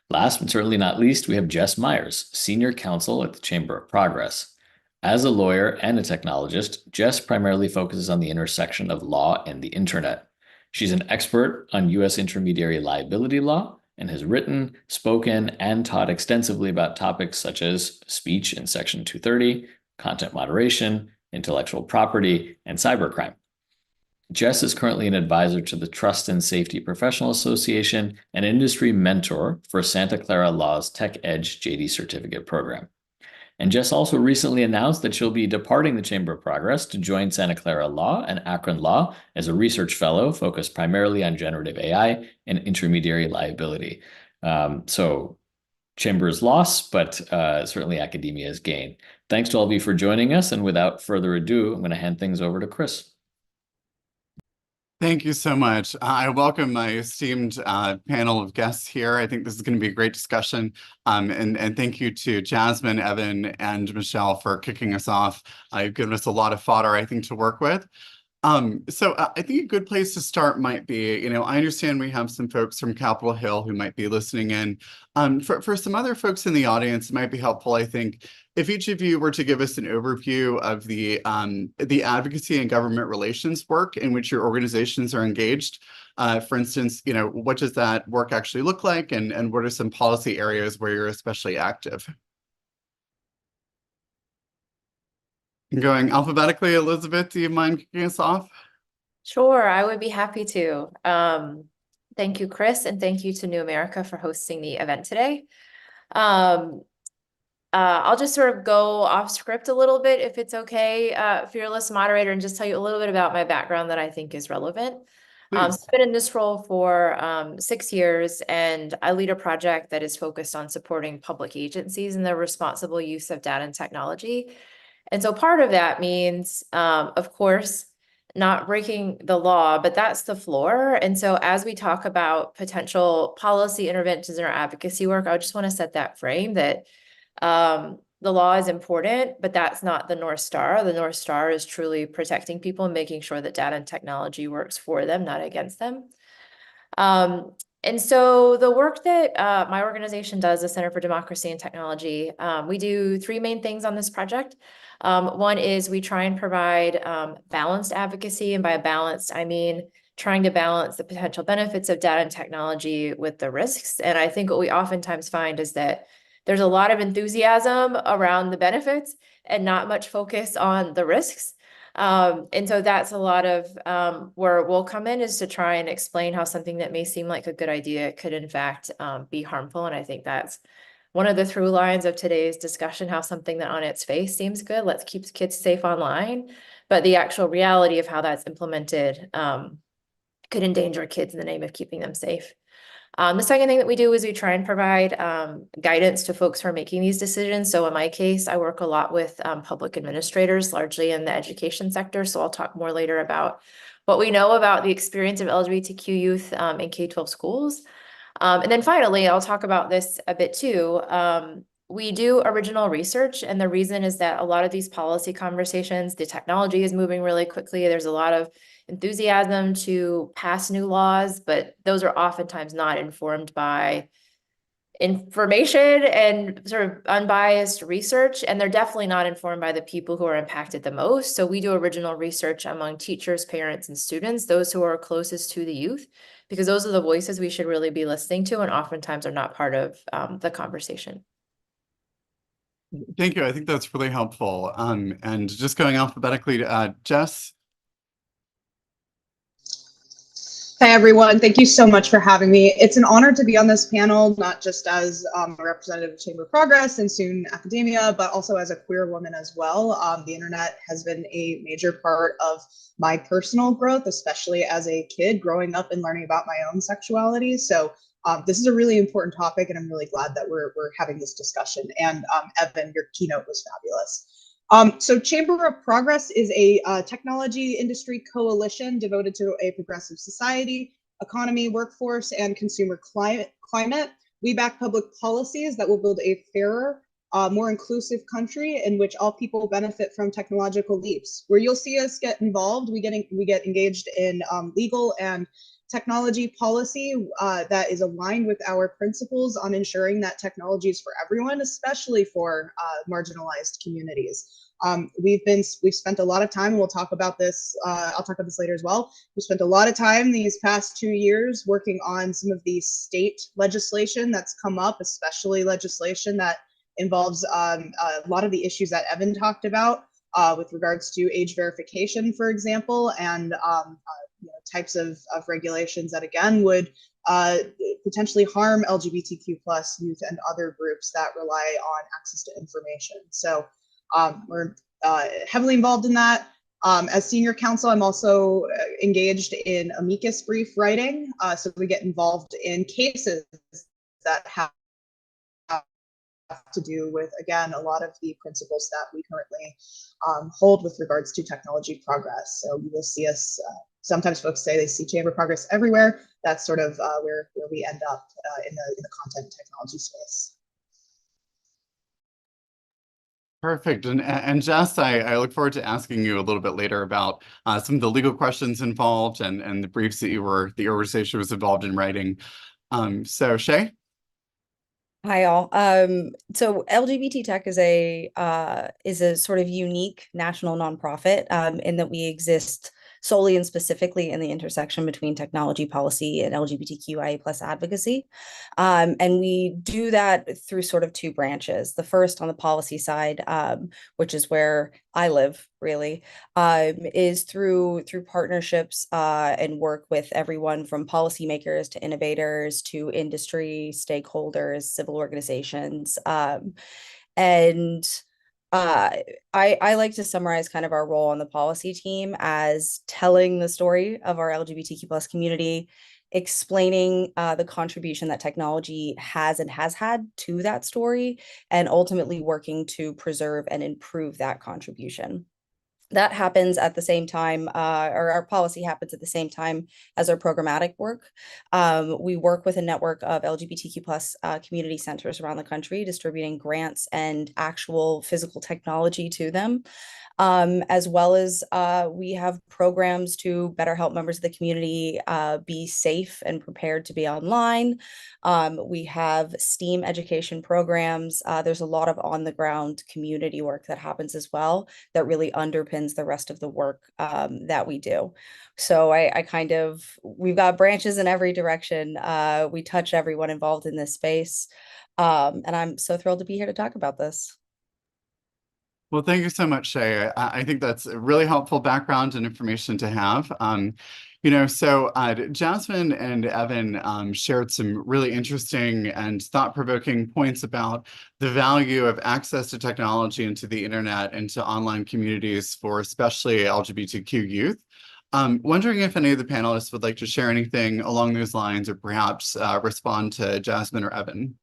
Last but certainly not least, we have Jess Myers, Senior Counsel at the Chamber of Progress. As a lawyer and a technologist, Jess primarily focuses on the intersection of law and the internet. She's an expert on U.S. intermediary liability law and has written, spoken, and taught extensively about topics such as speech in Section 230, content moderation, intellectual property, and cybercrime. Jess is currently an advisor to the Trust and Safety Professional Association and industry mentor for Santa Clara Law's Tech Edge JD Certificate Program. And Jess also recently announced that she'll be departing the Chamber of Progress to join Santa Clara Law and Akron Law as a research fellow focused primarily on generative AI and intermediary liability. So Chamber's loss, but certainly academia's gain. Thanks to all of you for joining us. And without further ado, I'm going to hand things over to Chris. Thank you so much. I welcome my esteemed panel of guests here. I think this is going to be a great discussion. And thank you to Jasmine, Evan, and Michelle for kicking us off. You've given us a lot of fodder, I think, to work with. So I think a good place to start might be, I understand we have some folks from Capitol Hill who might be listening in. For some other folks in the audience, it might be helpful, I think, if each of you were to give us an overview of the advocacy and government relations work in which your organizations are engaged. For instance, what does that work actually look like, and what are some policy areas where you're especially active? Going alphabetically, Elizabeth, do you mind kicking us off? Sure, I would be happy to. Thank you, Chris, and thank you to New America for hosting the event today. I'll just sort of go off script a little bit, if it's okay, fearless moderator, and just tell you a little bit about my background that I think is relevant. So I've been in this role for 6 years, and I lead a project that is focused on supporting public agencies in their responsible use of data and technology. And so part of that means, of course, not breaking the law, but that's the floor. And so as we talk about potential policy interventions in our advocacy work, I just want to set that frame that the law is important, but that's not the North Star. The North Star is truly protecting people and making sure that data and technology works for them, not against them. And so the work that my organization does, the Center for Democracy and Technology, we do 3 main things on this project. One is we try and provide balanced advocacy, and by balanced, I mean trying to balance the potential benefits of data and technology with the risks. And I think what we oftentimes find is that there's a lot of enthusiasm around the benefits and not much focus on the risks. And so that's a lot of where we'll come in, is to try and explain how something that may seem like a good idea could in fact be harmful. And I think that's one of the through lines of today's discussion, how something that on its face seems good, let's keep kids safe online, but the actual reality of how that's implemented could endanger kids in the name of keeping them safe. The second thing that we do is we try and provide guidance to folks who are making these decisions. So in my case, I work a lot with public administrators, largely in the education sector. So I'll talk more later about what we know about the experience of LGBTQ youth in K-12 schools. And then finally, I'll talk about this a bit too. We do original research, and the reason is that a lot of these policy conversations, the technology is moving really quickly. There's a lot of enthusiasm to pass new laws, but those are oftentimes not informed by information and sort of unbiased research, and they're definitely not informed by the people who are impacted the most. So we do original research among teachers, parents, and students, those who are closest to the youth, because those are the voices we should really be listening to and oftentimes are not part of the conversation. Thank you. I think that's really helpful. And just going alphabetically to Jess. Hi, everyone. Thank you so much for having me. It's an honor to be on this panel, not just as a representative of Chamber of Progress and soon academia, but also as a queer woman as well. The internet has been a major part of my personal growth, especially as a kid growing up and learning about my own sexuality. So this is a really important topic, and I'm really glad that we're having this discussion. And Evan, your keynote was fabulous. So Chamber of Progress is a technology industry coalition devoted to a progressive society, economy, workforce, and consumer climate. We back public policies that will build a fairer, more inclusive country in which all people benefit from technological leaps. Where you'll see us get involved, we get engaged in legal and technology policy that is aligned with our principles on ensuring that technology is for everyone, especially for marginalized communities. We've spent a lot of time, and we'll talk about this. I'll talk about this later as well. We've spent a lot of time these past 2 years working on some of the state legislation that's come up, especially legislation that involves a lot of the issues that Evan talked about with regards to age verification, for example, and types of regulations that again would potentially harm LGBTQ plus youth and other groups that rely on access to information. So we're heavily involved in that. As senior counsel, I'm also engaged in amicus brief writing. So we get involved in cases that have to do with, again, a lot of the principles that we currently hold with regards to technology progress. So you will see us, sometimes folks say they see Chamber Progress everywhere. That's sort of where we end up in the content technology space. Perfect. And Jess, I look forward to asking you a little bit later about some of the legal questions involved and the briefs that the organization was involved in writing. So Shay? Hi, all. So LGBT Tech is a sort of unique national nonprofit in that we exist solely and specifically in the intersection between technology policy and LGBTQIA+ advocacy. And we do that through sort of two branches. The first on the policy side, which is where I live really, is through partnerships and work with everyone from policymakers to innovators to industry stakeholders, civil organizations, and I like to summarize kind of our role on the policy team as telling the story of our LGBTQ+ community, explaining the contribution that technology has and has had to that story, and ultimately working to preserve and improve that contribution. That happens at the same time, or our policy happens at the same time as our programmatic work. We work with a network of LGBTQ+ community centers around the country, distributing grants and actual physical technology to them. As well as we have programs to better help members of the community be safe and prepared to be online. We have STEAM education programs. There's a lot of on-the-ground community work that happens as well that really underpins the rest of the work that we do. So we've got branches in every direction. We touch everyone involved in this space. And I'm so thrilled to be here to talk about this. Well, thank you so much, Shay. I think that's a really helpful background and information to have. So Jasmine and Evan shared some really interesting and thought-provoking points about the value of access to technology and to the internet and to online communities for especially LGBTQ youth. Wondering if any of the panelists would like to share anything along those lines or perhaps respond to Jasmine or Evan.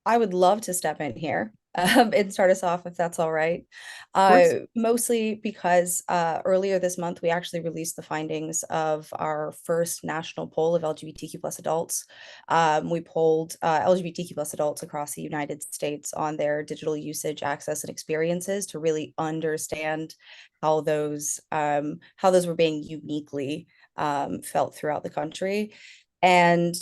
I would love to step in here and start us off if that's all right. Mostly because earlier this month, we actually released the findings of our first national poll of LGBTQ+ adults. We polled LGBTQ+ adults across the United States on their digital usage, access, and experiences to really understand how those were being uniquely felt throughout the country. And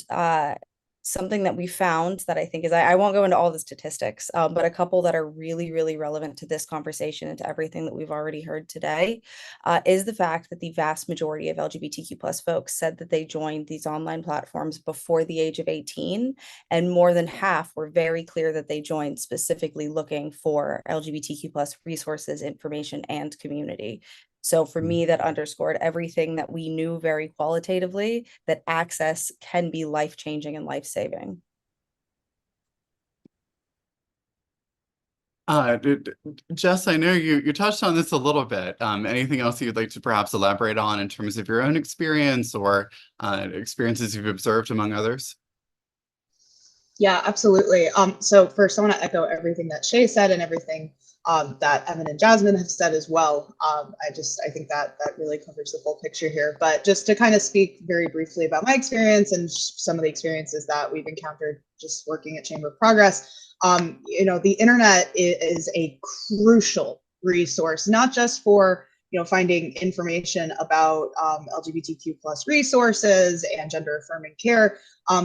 something that we found that I think is, I won't go into all the statistics, but a couple that are really, really relevant to this conversation and to everything that we've already heard today, is the fact that the vast majority of LGBTQ+ folks said that they joined these online platforms before the age of 18, and more than half were very clear that they joined specifically looking for LGBTQ+ resources, information, and community. So for me, that underscored everything that we knew very qualitatively, that access can be life-changing and life-saving. Jess, I know you touched on this a little bit. Anything else you'd like to perhaps elaborate on in terms of your own experience or experiences you've observed among others? Yeah, absolutely. So first, I want to echo everything that Shay said and everything that Evan and Jasmine have said as well. I think that really covers the full picture here. But just to kind of speak very briefly about my experience and some of the experiences that we've encountered just working at Chamber of Progress, the internet is a crucial resource, not just for finding information about LGBTQ+ resources and gender affirming care,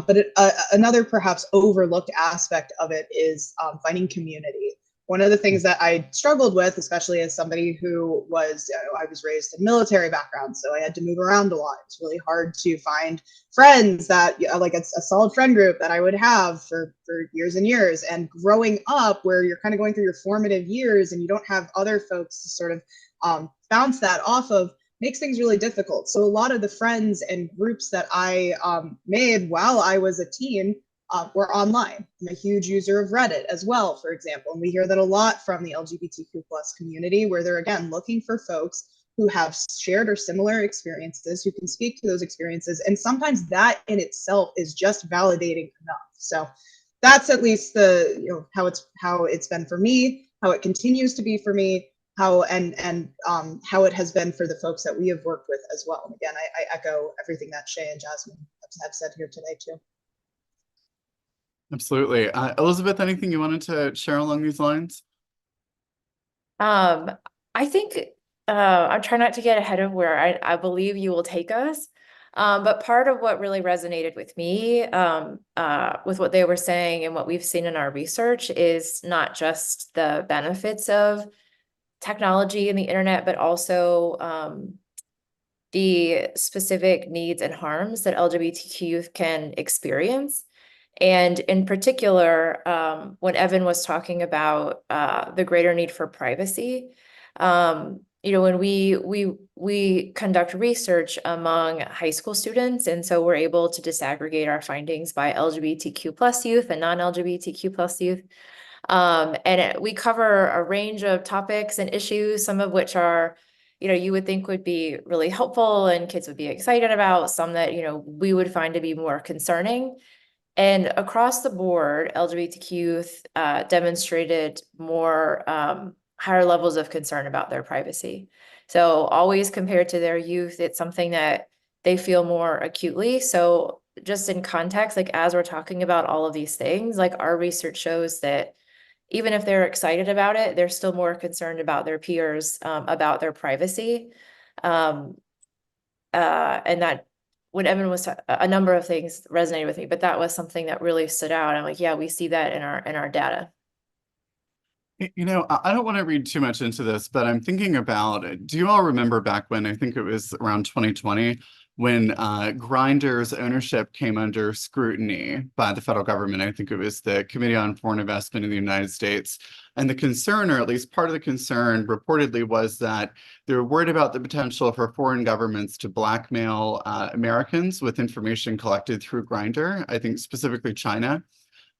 but another perhaps overlooked aspect of it is finding community. One of the things that I struggled with, especially as somebody who was, I was raised in military background, so I had to move around a lot. It's really hard to find friends that, like a solid friend group that I would have for years and years. And growing up where you're kind of going through your formative years and you don't have other folks to sort of bounce that off of, makes things really difficult. So a lot of the friends and groups that I made while I was a teen were online. I'm a huge user of Reddit as well, for example. And we hear that a lot from the LGBTQ+ community, where they're, again, looking for folks who have shared or similar experiences, who can speak to those experiences. And sometimes that in itself is just validating enough. So that's at least how it's been for me, how it continues to be for me, how it has been for the folks that we have worked with as well. And again, I echo everything that Shay and Jasmine have said here today too. Absolutely. Elizabeth, anything you wanted to share along these lines? I think I'm trying not to get ahead of where I believe you will take us. But part of what really resonated with me with what they were saying and what we've seen in our research is not just the benefits of technology and the internet, but also the specific needs and harms that LGBTQ youth can experience. And in particular, when Evan was talking about the greater need for privacy, when we conduct research among high school students, and so we're able to disaggregate our findings by LGBTQ plus youth and non-LGBTQ plus youth. We cover a range of topics and issues, some of which are, you would think would be really helpful and kids would be excited about, some that, we would find to be more concerning. And across the board, LGBTQ youth demonstrated more higher levels of concern about their privacy. So always compared to their youth, it's something that they feel more acutely. So just in context, like as we're talking about all of these things, like our research shows that even if they're excited about it, they're still more concerned about their peers, about their privacy. And that when Evan was a number of things resonated with me, but that was something that really stood out. I'm like, yeah, we see that in our data. I don't want to read too much into this, but I'm thinking about, do you all remember back when, I think it was around 2020, when Grindr's ownership came under scrutiny by the federal government? I think it was the Committee on Foreign Investment in the United States. And the concern, or at least part of the concern reportedly, was that they were worried about the potential for foreign governments to blackmail Americans with information collected through Grindr, I think specifically China.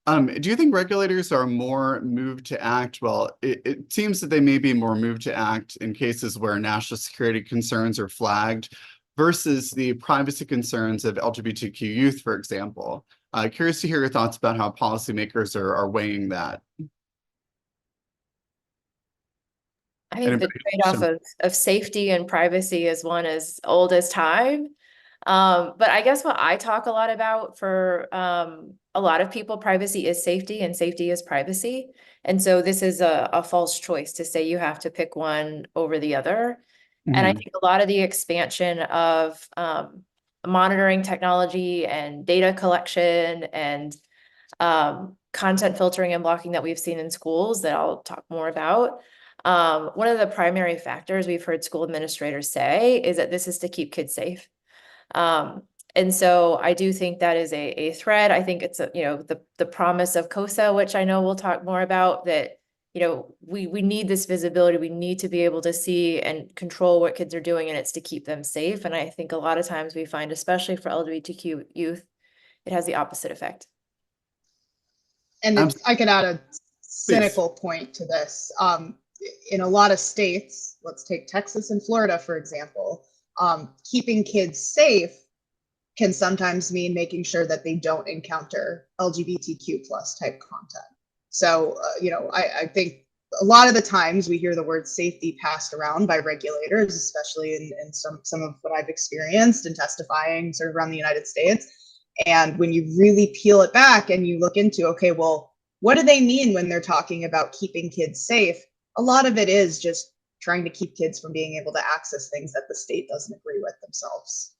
Do you think regulators are more moved to act? Well, it seems that they may be more moved to act in cases where national security concerns are flagged versus the privacy concerns of LGBTQ youth, for example. Curious to hear your thoughts about how policymakers are weighing that. I think the trade-off of safety and privacy is one as old as time. But I guess what I talk a lot about for a lot of people, privacy is safety and safety is privacy. And so this is a false choice to say you have to pick one over the other. And I think a lot of the expansion of monitoring technology and data collection and content filtering and blocking that we've seen in schools that I'll talk more about. One of the primary factors we've heard school administrators say is that this is to keep kids safe. And so I do think that is a thread. I think it's the promise of COSA, which I know we'll talk more about, that we need this visibility. We need to be able to see and control what kids are doing, and it's to keep them safe. And I think a lot of times we find, especially for LGBTQ youth, it has the opposite effect. And I could add a cynical point to this. In a lot of states, let's take Texas and Florida, for example, keeping kids safe can sometimes mean making sure that they don't encounter LGBTQ plus type content. So, I think a lot of the times we hear the word safety passed around by regulators, especially in some of what I've experienced in testifying sort of around the United States. And when you really peel it back and you look into, okay, well, what do they mean when they're talking about keeping kids safe? A lot of it is just trying to keep kids from being able to access things that the state doesn't agree with themselves.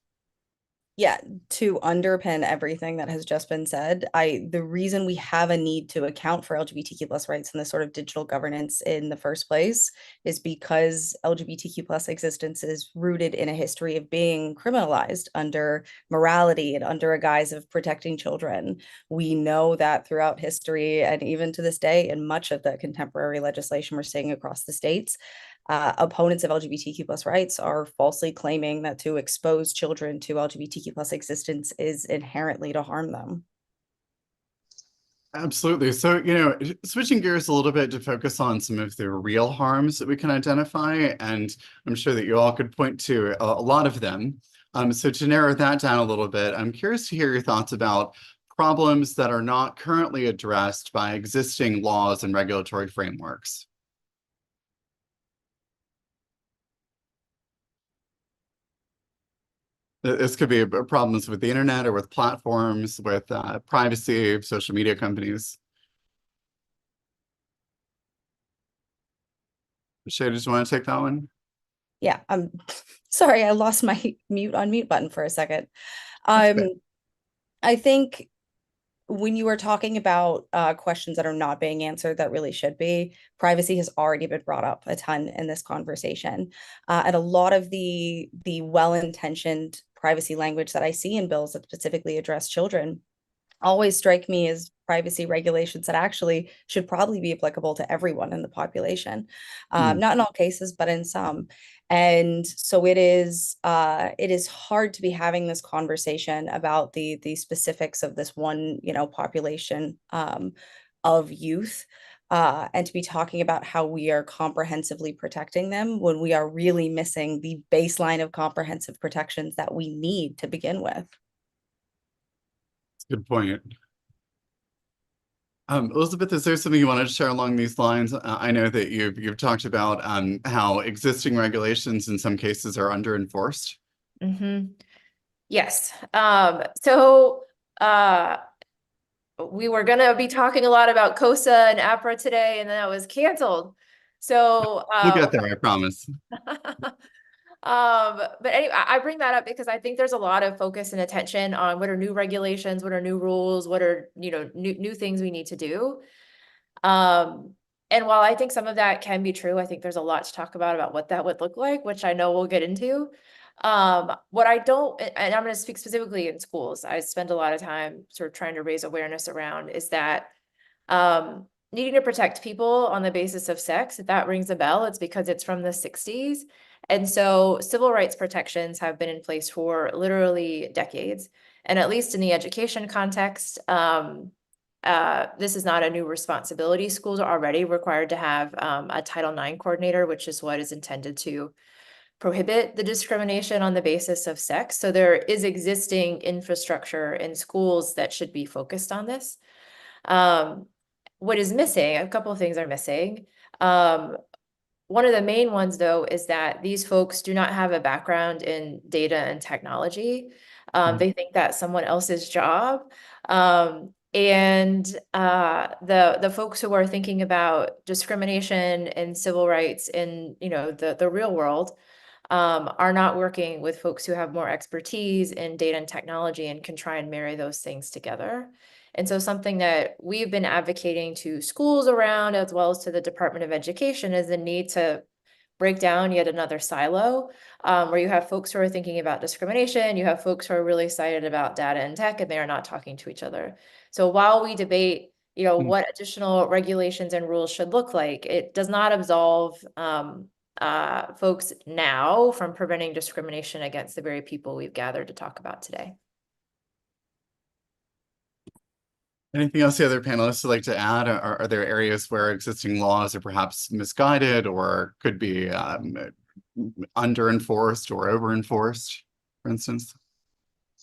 Yeah, to underpin everything that has just been said, the reason we have a need to account for LGBTQ plus rights and the sort of digital governance in the first place is because LGBTQ plus existence is rooted in a history of being criminalized under morality and under a guise of protecting children. We know that throughout history and even to this day, in much of the contemporary legislation we're seeing across the states, opponents of LGBTQ plus rights are falsely claiming that to expose children to LGBTQ plus existence is inherently to harm them. Absolutely. So, switching gears a little bit to focus on some of the real harms that we can identify, and I'm sure that you all could point to a lot of them. So to narrow that down a little bit, I'm curious to hear your thoughts about problems that are not currently addressed by existing laws and regulatory frameworks. This could be problems with the internet or with platforms, with privacy, social media companies. Shay, did you want to take that one? Yeah, I'm sorry, I lost my mute unmute button for a second. I think when you are talking about questions that are not being answered that really should be, privacy has already been brought up a ton in this conversation. And a lot of the well-intentioned privacy language that I see in bills that specifically address children always strike me as privacy regulations that actually should probably be applicable to everyone in the population. Not in all cases, but in some. And so it is hard to be having this conversation about the specifics of this one, population of youth. And to be talking about how we are comprehensively protecting them when we are really missing the baseline of comprehensive protections that we need to begin with. Good point. Elizabeth, is there something you wanted to share along these lines? I know that you've talked about how existing regulations in some cases are under enforced. Yes. So we were gonna be talking a lot about COSA and APRA today, and then that was canceled. So We'll get there, I promise. But anyway, I bring that up because I think there's a lot of focus and attention on what are new regulations, what are new rules, what are, new things we need to do. And while I think some of that can be true, I think there's a lot to talk about what that would look like, which I know we'll get into. What I don't, and I'm going to speak specifically in schools, I spend a lot of time sort of trying to raise awareness around is that, needing to protect people on the basis of sex, if that rings a bell, it's because it's from the 60s. And so civil rights protections have been in place for literally decades. And at least in the education context, this is not a new responsibility. Schools are already required to have a Title IX coordinator, which is what is intended to prohibit the discrimination on the basis of sex. So there is existing infrastructure in schools that should be focused on this. What is missing, a couple of things are missing. One of the main ones, though, is that these folks do not have a background in data and technology. They think that's someone else's job. And the folks who are thinking about discrimination and civil rights in, the real world are not working with folks who have more expertise in data and technology and can try and marry those things together. And so something that we've been advocating to schools around, as well as to the Department of Education, is the need to break down yet another silo, where you have folks who are thinking about discrimination, you have folks who are really excited about data and tech, and they are not talking to each other. So while we debate, what additional regulations and rules should look like, it does not absolve folks now from preventing discrimination against the very people we've gathered to talk about today. Anything else the other panelists would like to add? Are there areas where existing laws are perhaps misguided or could be under enforced or over enforced, for instance?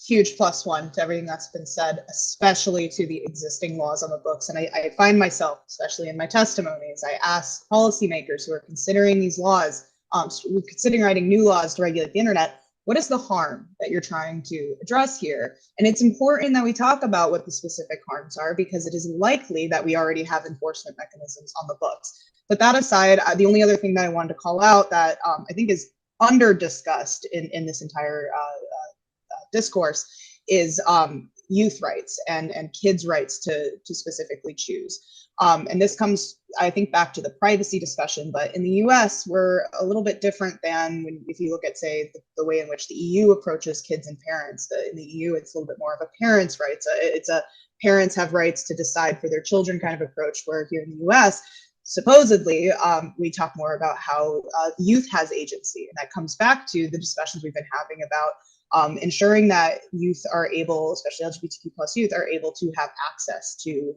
Huge +1 to everything that's been said, especially to the existing laws on the books. And I find myself, especially in my testimonies, I ask policymakers who are considering these laws, considering writing new laws to regulate the internet, what is the harm that you're trying to address here? And it's important that we talk about what the specific harms are, because it is likely that we already have enforcement mechanisms on the books. But that aside, the only other thing that I wanted to call out that I think is under discussed in this entire discourse is youth rights and kids' rights to specifically choose. And this comes, I think, back to the privacy discussion, but in the US, we're a little bit different than if you look at, say, the way in which the EU approaches kids and parents. In the EU, it's a little bit more of a parents' rights. It's a parents have rights to decide for their children kind of approach, where here in the US, supposedly, we talk more about how youth has agency. And that comes back to the discussions we've been having about ensuring that youth are able, especially LGBTQ plus youth, are able to have access to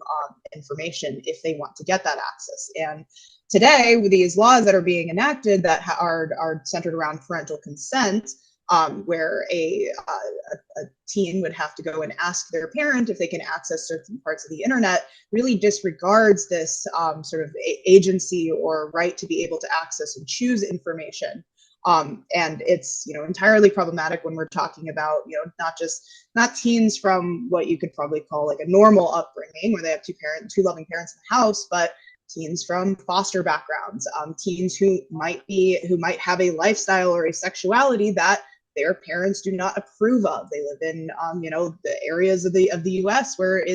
information if they want to get that access. And today, with these laws that are being enacted that are centered around parental consent, where a teen would have to go and ask their parent if they can access certain parts of the internet, really disregards this sort of agency or right to be able to access and choose information. And it's, entirely problematic when we're talking about, not teens from what you could probably call like a normal upbringing where they have two loving parents in the house, but teens from foster backgrounds, teens who might have a lifestyle or a sexuality that their parents do not approve of. They live in, the areas of the U.S. where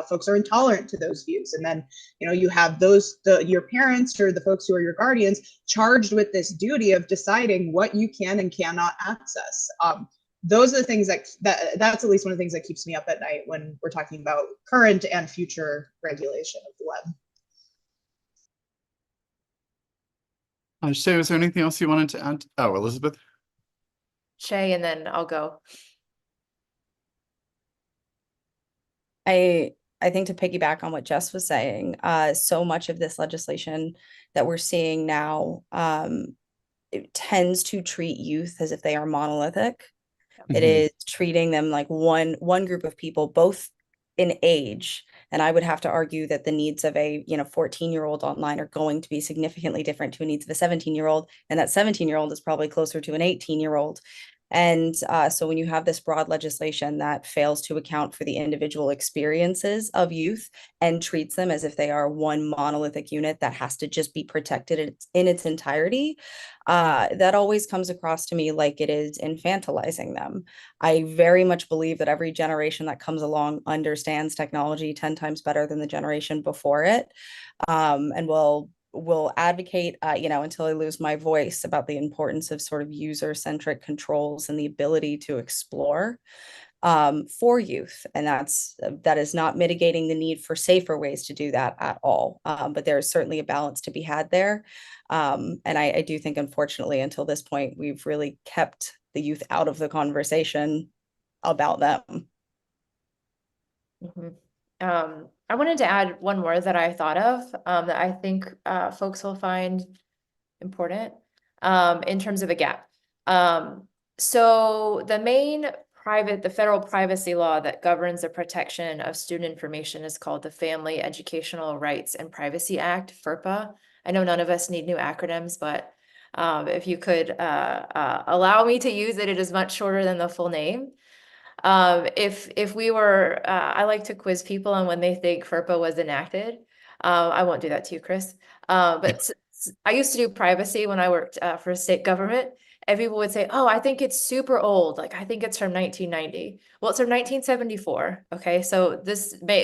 folks are intolerant to those views, and then you have your parents or the folks who are your guardians charged with this duty of deciding what you can and cannot access. Those are the things that's at least one of the things that keeps me up at night when we're talking about current and future regulation of the web. Shay, was there anything else you wanted to add? Oh, Elizabeth. Shay, and then I'll go. I think to piggyback on what Jess was saying, so much of this legislation that we're seeing now, it tends to treat youth as if they are monolithic. It is treating them like one group of people, both in age. And I would have to argue that the needs of a 14-year-old online are going to be significantly different to the needs of a 17-year-old, and that 17-year-old is probably closer to an 18-year-old. And so when you have this broad legislation that fails to account for the individual experiences of youth and treats them as if they are one monolithic unit that has to just be protected in its entirety, that always comes across to me like it is infantilizing them. I very much believe that every generation that comes along understands technology 10 times better than the generation before it, and will advocate, until I lose my voice about the importance of sort of user-centric controls and the ability to explore for youth. And that is not mitigating the need for safer ways to do that at all. But there's certainly a balance to be had there. And I do think, unfortunately, until this point, we've really kept the youth out of the conversation about them. I wanted to add one more that I thought of that I think folks will find important in terms of a gap. So the federal privacy law that governs the protection of student information is called the Family Educational Rights and Privacy Act, FERPA. I know none of us need new acronyms, but if you could allow me to use it, it is much shorter than the full name. If we were, I like to quiz people on when they think FERPA was enacted. I won't do that to you, Chris. But I used to do privacy when I worked for state government, and people would say, "Oh, I think it's super old. Like I think it's from 1990." Well, it's from 1974. Okay, so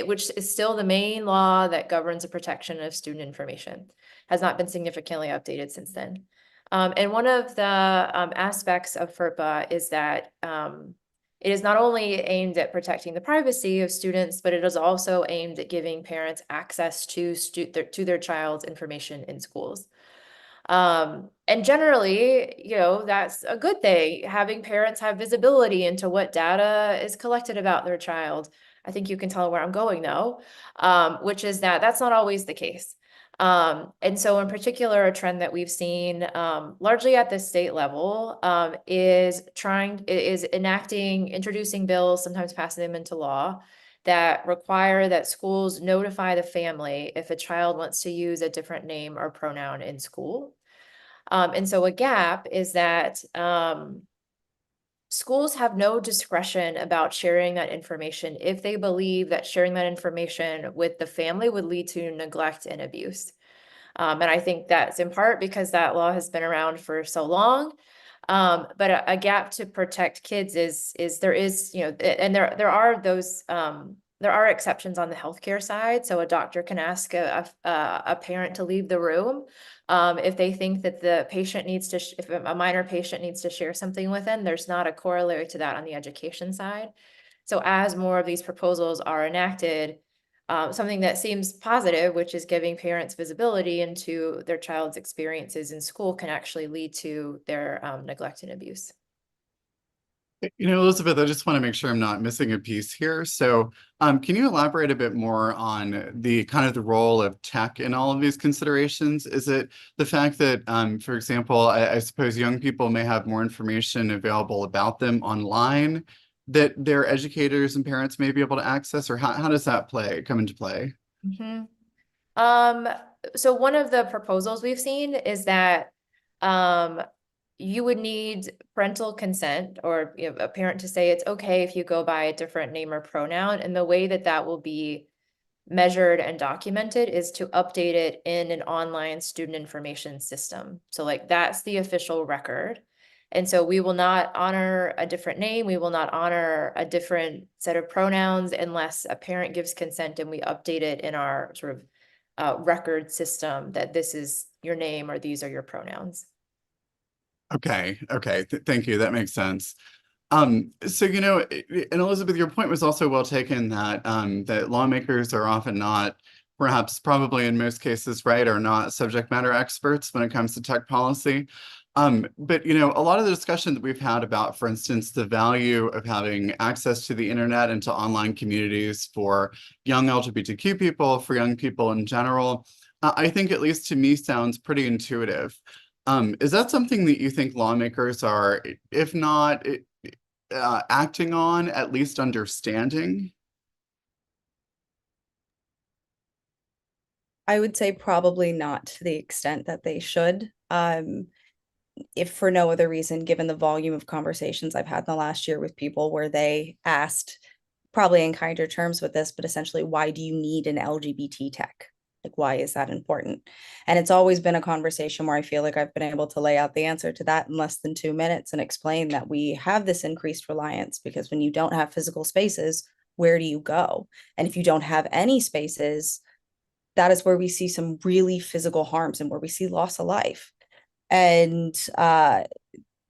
which is still the main law that governs the protection of student information, has not been significantly updated since then. And one of the aspects of FERPA is that it is not only aimed at protecting the privacy of students, but it is also aimed at giving parents access to their child's information in schools. And generally, that's a good thing. Having parents have visibility into what data is collected about their child. I think you can tell where I'm going though, which is that that's not always the case. And so in particular, a trend that we've seen largely at the state level is introducing bills, sometimes passing them into law, that require that schools notify the family if a child wants to use a different name or pronoun in school. And so a gap is that schools have no discretion about sharing that information if they believe that sharing that information with the family would lead to neglect and abuse. And I think that's in part because that law has been around for so long. But a gap to protect kids is there is, and there are those, there are exceptions on the healthcare side. So a doctor can ask a parent to leave the room if they think that the patient needs to, if a minor patient needs to share something with them. There's not a corollary to that on the education side. So as more of these proposals are enacted, something that seems positive, which is giving parents visibility into their child's experiences in school, can actually lead to their neglect and abuse. Elizabeth, I just want to make sure I'm not missing a piece here. So can you elaborate a bit more on the kind of the role of tech in all of these considerations? Is it the fact that, for example, I suppose young people may have more information available about them online that their educators and parents may be able to access, or how does that come into play? So one of the proposals we've seen is that you would need parental consent, or a parent to say it's okay if you go by a different name or pronoun. And the way that will be measured and documented is to update it in an online student information system. So like that's the official record. And so we will not honor a different name. We will not honor a different set of pronouns unless a parent gives consent and we update it in our sort of record system that this is your name or these are your pronouns. Okay, thank you. That makes sense. So and Elizabeth, your point was also well taken that that lawmakers are often not, perhaps probably in most cases, right, are not subject matter experts when it comes to tech policy. But a lot of the discussion that we've had about, for instance, the value of having access to the internet and to online communities for young LGBTQ people, for young people in general, I think, at least to me, sounds pretty intuitive. Is that something that you think lawmakers are, if not acting on, at least understanding? I would say probably not to the extent that they should. If for no other reason, given the volume of conversations I've had in the last year with people where they asked, probably in kinder terms with this, but essentially, why do you need an LGBT tech? Like, why is that important? And it's always been a conversation where I feel like I've been able to lay out the answer to that in less than 2 minutes and explain that we have this increased reliance because when you don't have physical spaces, where do you go? And if you don't have any spaces, that is where we see some really physical harms and where we see loss of life. And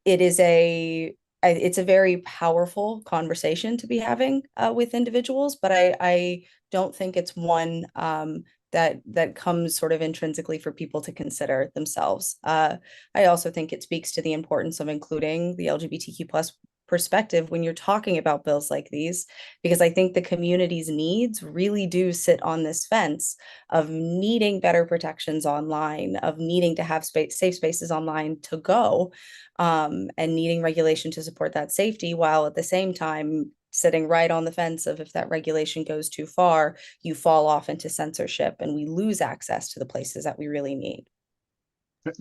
it is it's a very powerful conversation to be having with individuals, but I don't think it's one that comes sort of intrinsically for people to consider themselves. I also think it speaks to the importance of including the LGBTQ plus perspective when you're talking about bills like these, because I think the community's needs really do sit on this fence of needing better protections online, of needing to have safe spaces online to go, and needing regulation to support that safety, while at the same time sitting right on the fence of if that regulation goes too far, you fall off into censorship and we lose access to the places that we really need.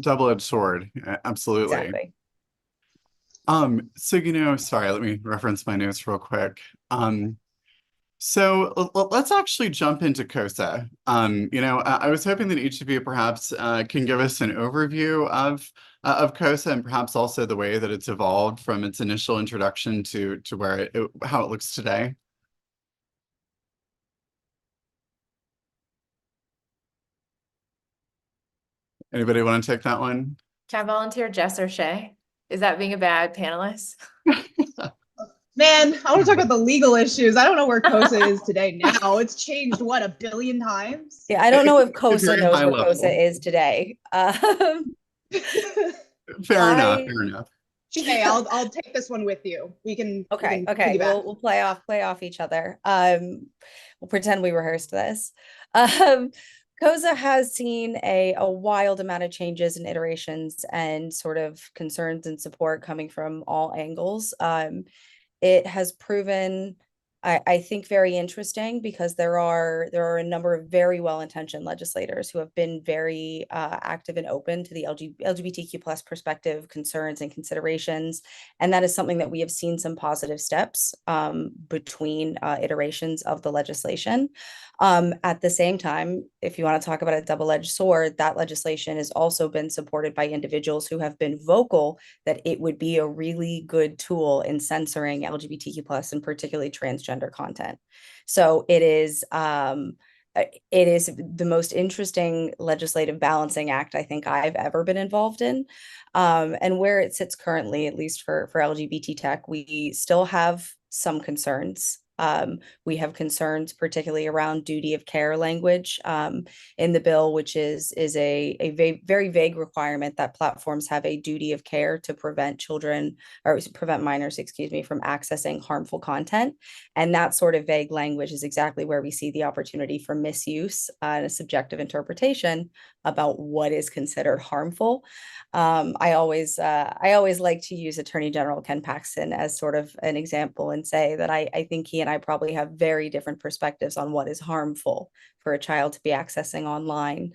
Double-edged sword, absolutely. Exactly. So sorry, let me reference my notes real quick. So let's actually jump into COSA. I was hoping that each of you perhaps can give us an overview of COSA and perhaps also the way that it's evolved from its initial introduction to where how it looks today. Anybody want to take that one? Can I volunteer Jess or Shay? Is that being a bad panelist? Man, I want to talk about the legal issues. I don't know where COSA is today now. It's changed, what, 1 billion times? Yeah, I don't know if COSA knows where level. COSA is today. Fair enough. Shay, I'll take this one with you. We can Okay. We'll play off each other. We'll pretend we rehearsed this. COSA has seen a wild amount of changes and iterations and sort of concerns and support coming from all angles. It has proven, I think, very interesting because there are a number of very well-intentioned legislators who have been very active and open to the LGBTQ plus perspective, concerns, and considerations. And that is something that we have seen some positive steps between iterations of the legislation. At the same time, if you want to talk about a double-edged sword, that legislation has also been supported by individuals who have been vocal that it would be a really good tool in censoring LGBTQ plus and particularly transgender content. So it is the most interesting legislative balancing act I think I've ever been involved in. And where it sits currently, at least for LGBT tech, we still have some concerns. We have concerns particularly around duty of care language in the bill, which is a very vague requirement that platforms have a duty of care to prevent minors, from accessing harmful content. And that sort of vague language is exactly where we see the opportunity for misuse and a subjective interpretation about what is considered harmful. I always like to use Attorney General Ken Paxton as sort of an example and say that I think he and I probably have very different perspectives on what is harmful for a child to be accessing online.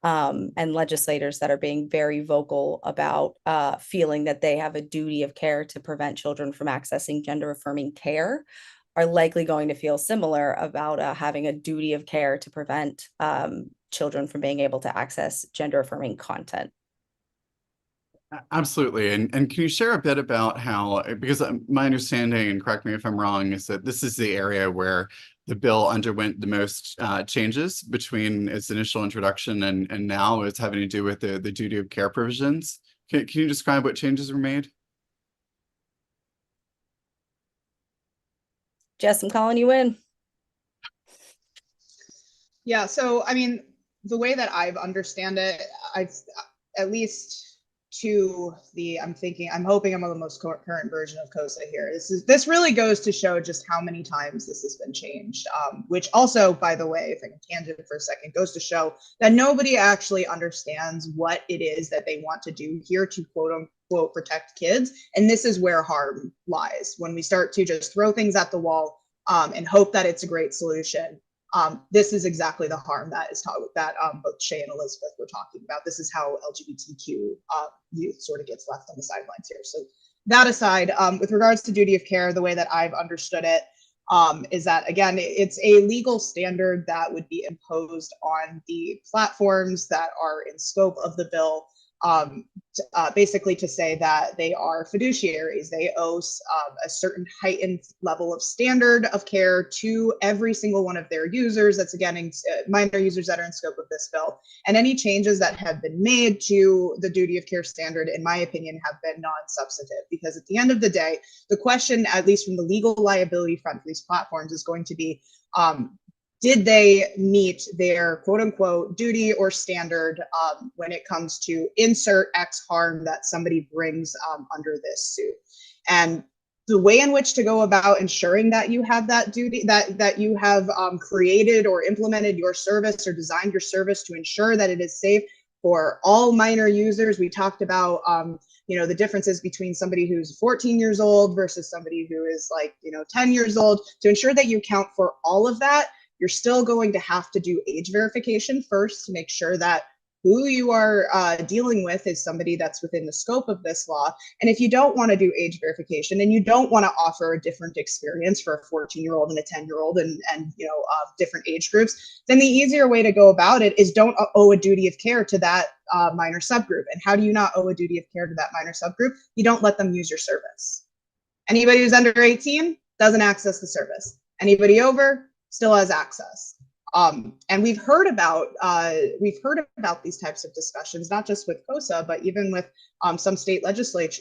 And legislators that are being very vocal about feeling that they have a duty of care to prevent children from accessing gender affirming care are likely going to feel similar about having a duty of care to prevent children from being able to access gender affirming content. Absolutely. And can you share a bit about how, because my understanding, and correct me if I'm wrong, is that this is the area where the bill underwent the most changes between its initial introduction and now. It's having to do with the duty of care provisions. Can you describe what changes were made? Jess, I'm calling you in. Yeah, so I mean, the way that I've understand it, I've at least to the I'm hoping I'm on the most current version of COSA here. This really goes to show just how many times this has been changed. Which also, by the way, if I can tangent for a second, goes to show that nobody actually understands what it is that they want to do here to quote unquote protect kids. And this is where harm lies when we start to just throw things at the wall and hope that it's a great solution. This is exactly the harm that is that both Shay and Elizabeth were talking about. This is how LGBTQ youth sort of gets left on the sidelines here. So that aside, with regards to duty of care, the way that I've understood it is that, again, it's a legal standard that would be imposed on the platforms that are in scope of the bill, basically to say that they are fiduciaries. They owe a certain heightened level of standard of care to every single one of their users. That's, again, minor users that are in scope of this bill. And any changes that have been made to the duty of care standard, in my opinion, have been non-substantive, because at the end of the day, the question, at least from the legal liability front for these platforms, is going to be, did they meet their quote unquote duty or standard when it comes to insert X harm that somebody brings under this suit? And the way in which to go about ensuring that you have that duty, that you have created or implemented your service or designed your service to ensure that it is safe for all minor users. We talked about the differences between somebody who's 14 years old versus somebody who is 10 years old. To ensure that you account for all of that, you're still going to have to do age verification first to make sure that who you are dealing with is somebody that's within the scope of this law. And if you don't want to do age verification and you don't want to offer a different experience for a 14-year-old and a 10-year-old and different age groups, then the easier way to go about it is don't owe a duty of care to that minor subgroup. And how do you not owe a duty of care to that minor subgroup? You don't let them use your service. Anybody who's under 18 doesn't access the service. Anybody over still has access. And we've heard about these types of discussions, not just with COSA, but even with some state legislation,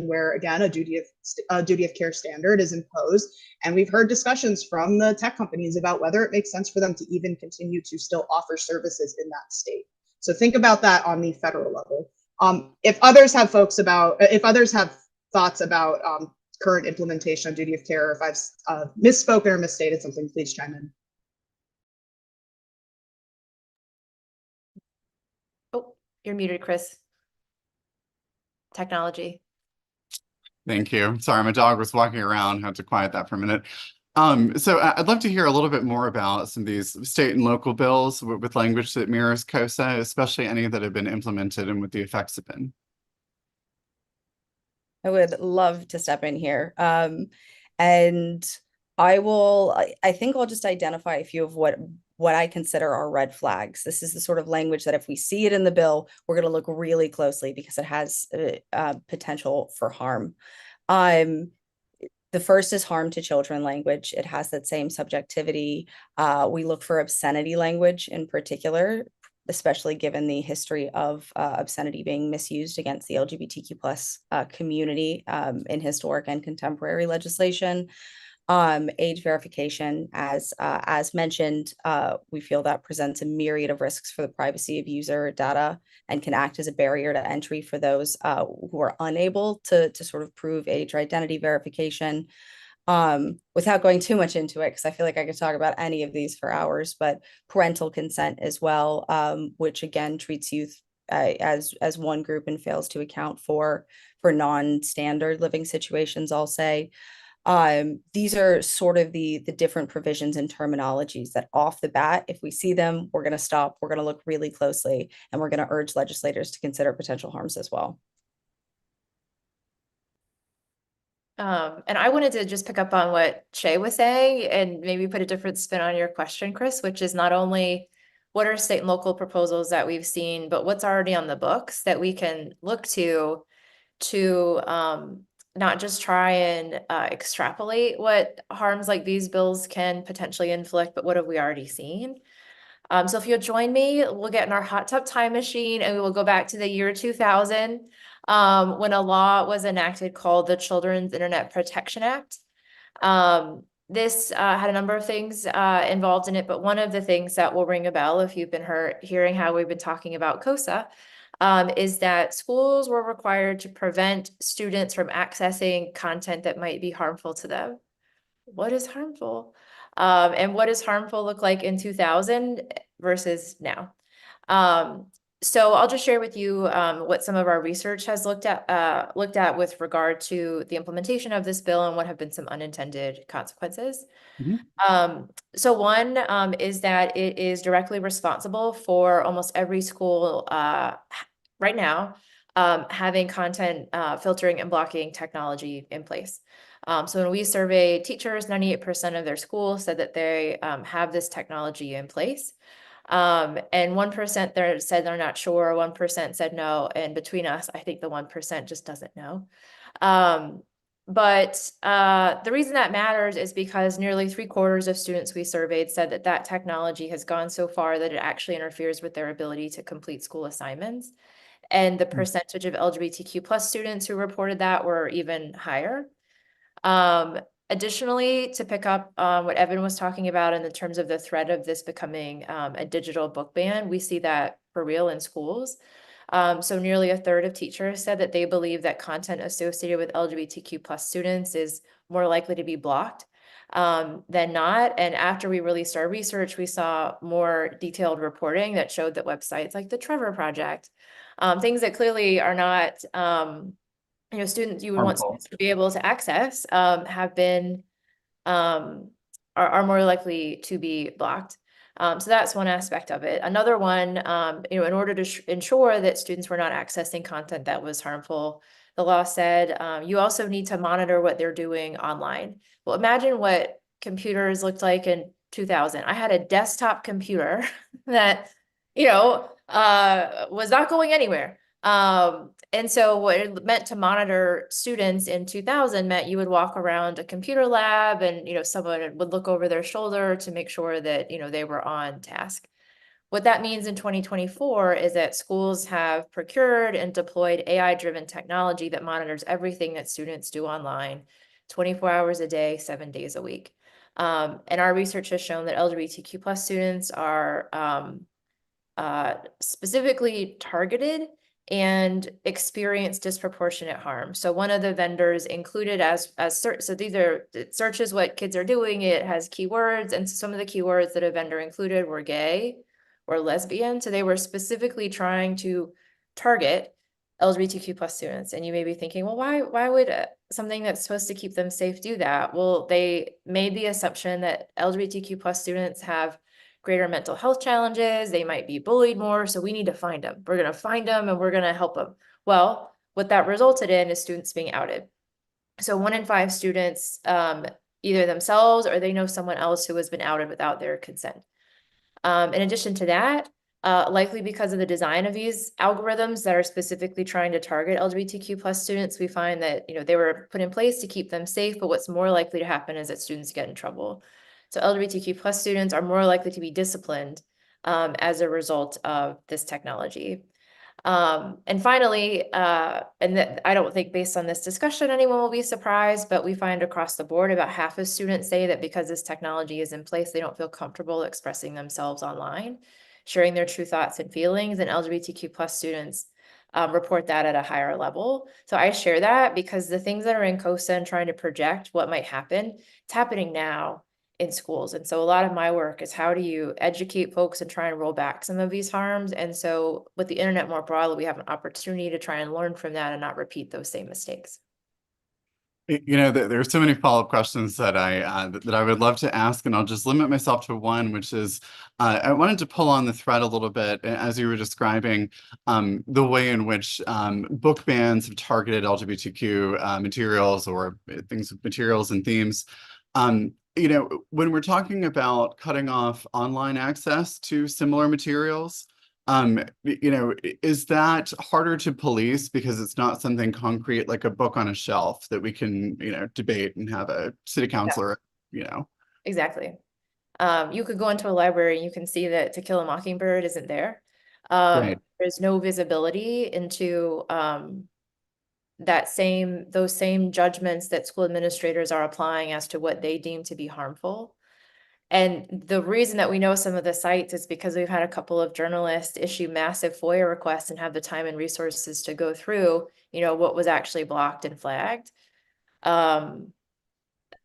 where, again, a duty of care standard is imposed. And we've heard discussions from the tech companies about whether it makes sense for them to even continue to still offer services in that state. So think about that on the federal level. If others have thoughts about current implementation of duty of care, or if I've misspoken or misstated something, please chime in. Oh, you're muted, Chris. Technology. Thank you. Sorry, my dog was walking around. Had to quiet that for a minute. So I'd love to hear a little bit more about some of these state and local bills with language that mirrors COSA, especially any that have been implemented and what the effects have been. I would love to step in here. And I think I'll just identify a few of what I consider are red flags. This is the sort of language that if we see it in the bill, we're going to look really closely because it has potential for harm. The first is harm to children language. It has that same subjectivity. We look for obscenity language in particular, especially given the history of obscenity being misused against the LGBTQ plus community in historic and contemporary legislation. Age verification, as mentioned, we feel that presents a myriad of risks for the privacy of user data and can act as a barrier to entry for those who are unable to sort of prove age or identity verification. Without going too much into it, because I feel like I could talk about any of these for hours, but parental consent as well, which again treats youth as one group and fails to account for non-standard living situations, I'll say. These are sort of the different provisions and terminologies that off the bat, if we see them, we're going to stop, we're going to look really closely, and we're going to urge legislators to consider potential harms as well. And I wanted to just pick up on what Shay was saying and maybe put a different spin on your question, Chris, which is not only what are state and local proposals that we've seen, but what's already on the books that we can look to not just try and extrapolate what harms like these bills can potentially inflict, but what have we already seen? So if you'll join me, we'll get in our hot tub time machine and we will go back to the year 2000 when a law was enacted called the Children's Internet Protection Act. This had a number of things involved in it, but one of the things that will ring a bell if you've been hearing how we've been talking about COSA is that schools were required to prevent students from accessing content that might be harmful to them. What is harmful? And what does harmful look like in 2000 versus now? So I'll just share with you what some of our research has looked at with regard to the implementation of this bill and what have been some unintended consequences. So one is that it is directly responsible for almost every school right now having content filtering and blocking technology in place. So when we surveyed teachers, 98% of their schools said that they have this technology in place. And 1% there said they're not sure, 1% said no, and between us, I think the 1% just doesn't know. But the reason that matters is because nearly 3/4 of students we surveyed said that that technology has gone so far that it actually interferes with their ability to complete school assignments. And the percentage of LGBTQ plus students who reported that were even higher. Additionally, to pick up what Evan was talking about in the terms of the threat of this becoming a digital book ban, we see that for real in schools. So nearly 1/3 of teachers said that they believe that content associated with LGBTQ plus students is more likely to be blocked than not. And after we released our research, we saw more detailed reporting that showed that websites like the Trevor Project, things that clearly are not students you would want students to be able to access have been are more likely to be blocked. So that's one aspect of it. Another one, in order to ensure that students were not accessing content that was harmful, the law said you also need to monitor what they're doing online. Well, imagine what computers looked like in 2000. I had a desktop computer that, was not going anywhere. And so what it meant to monitor students in 2000 meant you would walk around a computer lab and, someone would look over their shoulder to make sure that, they were on task. What that means in 2024 is that schools have procured and deployed AI-driven technology that monitors everything that students do online, 24 hours a day, 7 days a week. And our research has shown that LGBTQ plus students are specifically targeted and experience disproportionate harm. So one of the vendors included as search, so these are, it searches what kids are doing, it has keywords, and some of the keywords that a vendor included were gay or lesbian. So they were specifically trying to target LGBTQ plus students. And you may be thinking, well, why would something that's supposed to keep them safe do that? Well, they made the assumption that LGBTQ plus students have greater mental health challenges, they might be bullied more, so we need to find them. We're going to find them and we're going to help them. Well, what that resulted in is students being outed. So 1 in 5 students, either themselves or they know someone else who has been outed without their consent. In addition to that, likely because of the design of these algorithms that are specifically trying to target LGBTQ plus students, we find that they were put in place to keep them safe, but what's more likely to happen is that students get in trouble. So LGBTQ plus students are more likely to be disciplined as a result of this technology. And finally, I don't think based on this discussion, anyone will be surprised, but we find across the board about half of students say that because this technology is in place, they don't feel comfortable expressing themselves online, sharing their true thoughts and feelings, and LGBTQ plus students report that at a higher level. So I share that because the things that are in COSA and trying to project what might happen, it's happening now in schools. And so a lot of my work is how do you educate folks and try and roll back some of these harms. And so with the internet more broadly, we have an opportunity to try and learn from that and not repeat those same mistakes. There are so many follow-up questions that I would love to ask, and I'll just limit myself to one, which is I wanted to pull on the thread a little bit as you were describing the way in which book bans have targeted LGBTQ materials or materials and themes. you know, when we're talking about cutting off online access to similar materials, you know, is that harder to police because it's not something concrete like a book on a shelf that we can, you know, debate and have a city councilor, you know? Exactly. You could go into a library and you can see that To Kill a Mockingbird isn't there. Right. There's no visibility into those same judgments that school administrators are applying as to what they deem to be harmful. And the reason that we know some of the sites is because we've had a couple of journalists issue massive FOIA requests and have the time and resources to go through, you know, what was actually blocked and flagged. But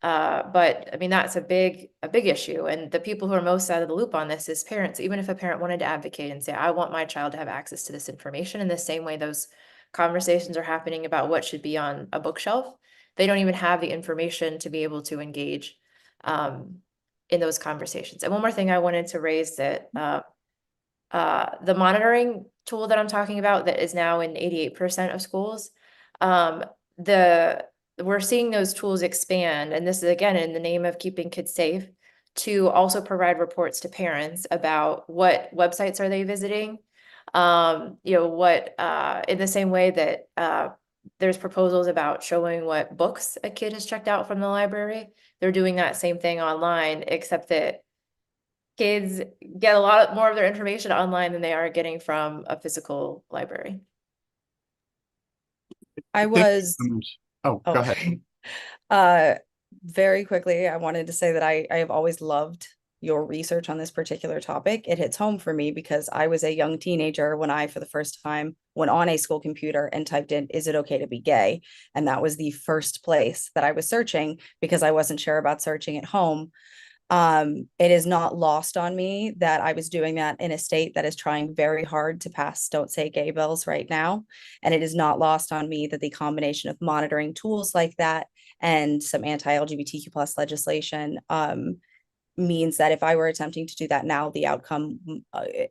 I mean, that's a big issue. And the people who are most out of the loop on this is parents. Even if a parent wanted to advocate and say, I want my child to have access to this information in the same way those conversations are happening about what should be on a bookshelf, they don't even have the information to be able to engage in those conversations. And one more thing I wanted to raise that the monitoring tool that I'm talking about that is now in 88% of schools, we're seeing those tools expand, and this is again in the name of keeping kids safe, to also provide reports to parents about what websites are they visiting. You know, what in the same way that there's proposals about showing what books a kid has checked out from the library. They're doing that same thing online, except that kids get a lot more of their information online than they are getting from a physical library. I Thank you was so much. Oh, Oh, go ahead. very quickly, I wanted to say that I have always loved your research on this particular topic. It hits home for me because I was a young teenager when I, for the first time, went on a school computer and typed in, "Is it okay to be gay?" And that was the first place that I was searching because I wasn't sure about searching at home. It is not lost on me that I was doing that in a state that is trying very hard to pass Don't Say Gay bills right now. And it is not lost on me that the combination of monitoring tools like that and some anti-LGBTQ plus legislation means that if I were attempting to do that now, the outcome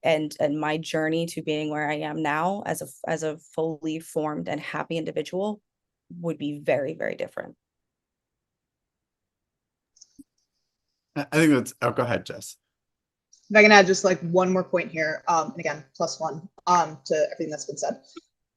and my journey to being where I am now as a fully formed and happy individual would be very, very different. I think that's, oh, go ahead, Jess. If I can add just like one more point here, and again, +1 to everything that's been said.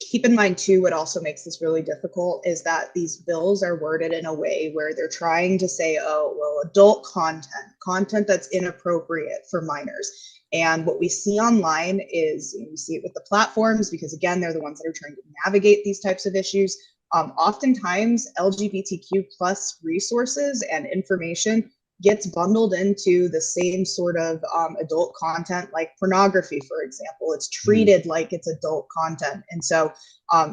Keep in mind too, what also makes this really difficult is that these bills are worded in a way where they're trying to say, oh, well, adult content that's inappropriate for minors. And what we see online is, you see it with the platforms, because again, they're the ones that are trying to navigate these types of issues. Oftentimes, LGBTQ plus resources and information gets bundled into the same sort of adult content, like pornography, for example. It's treated like it's adult content. And so,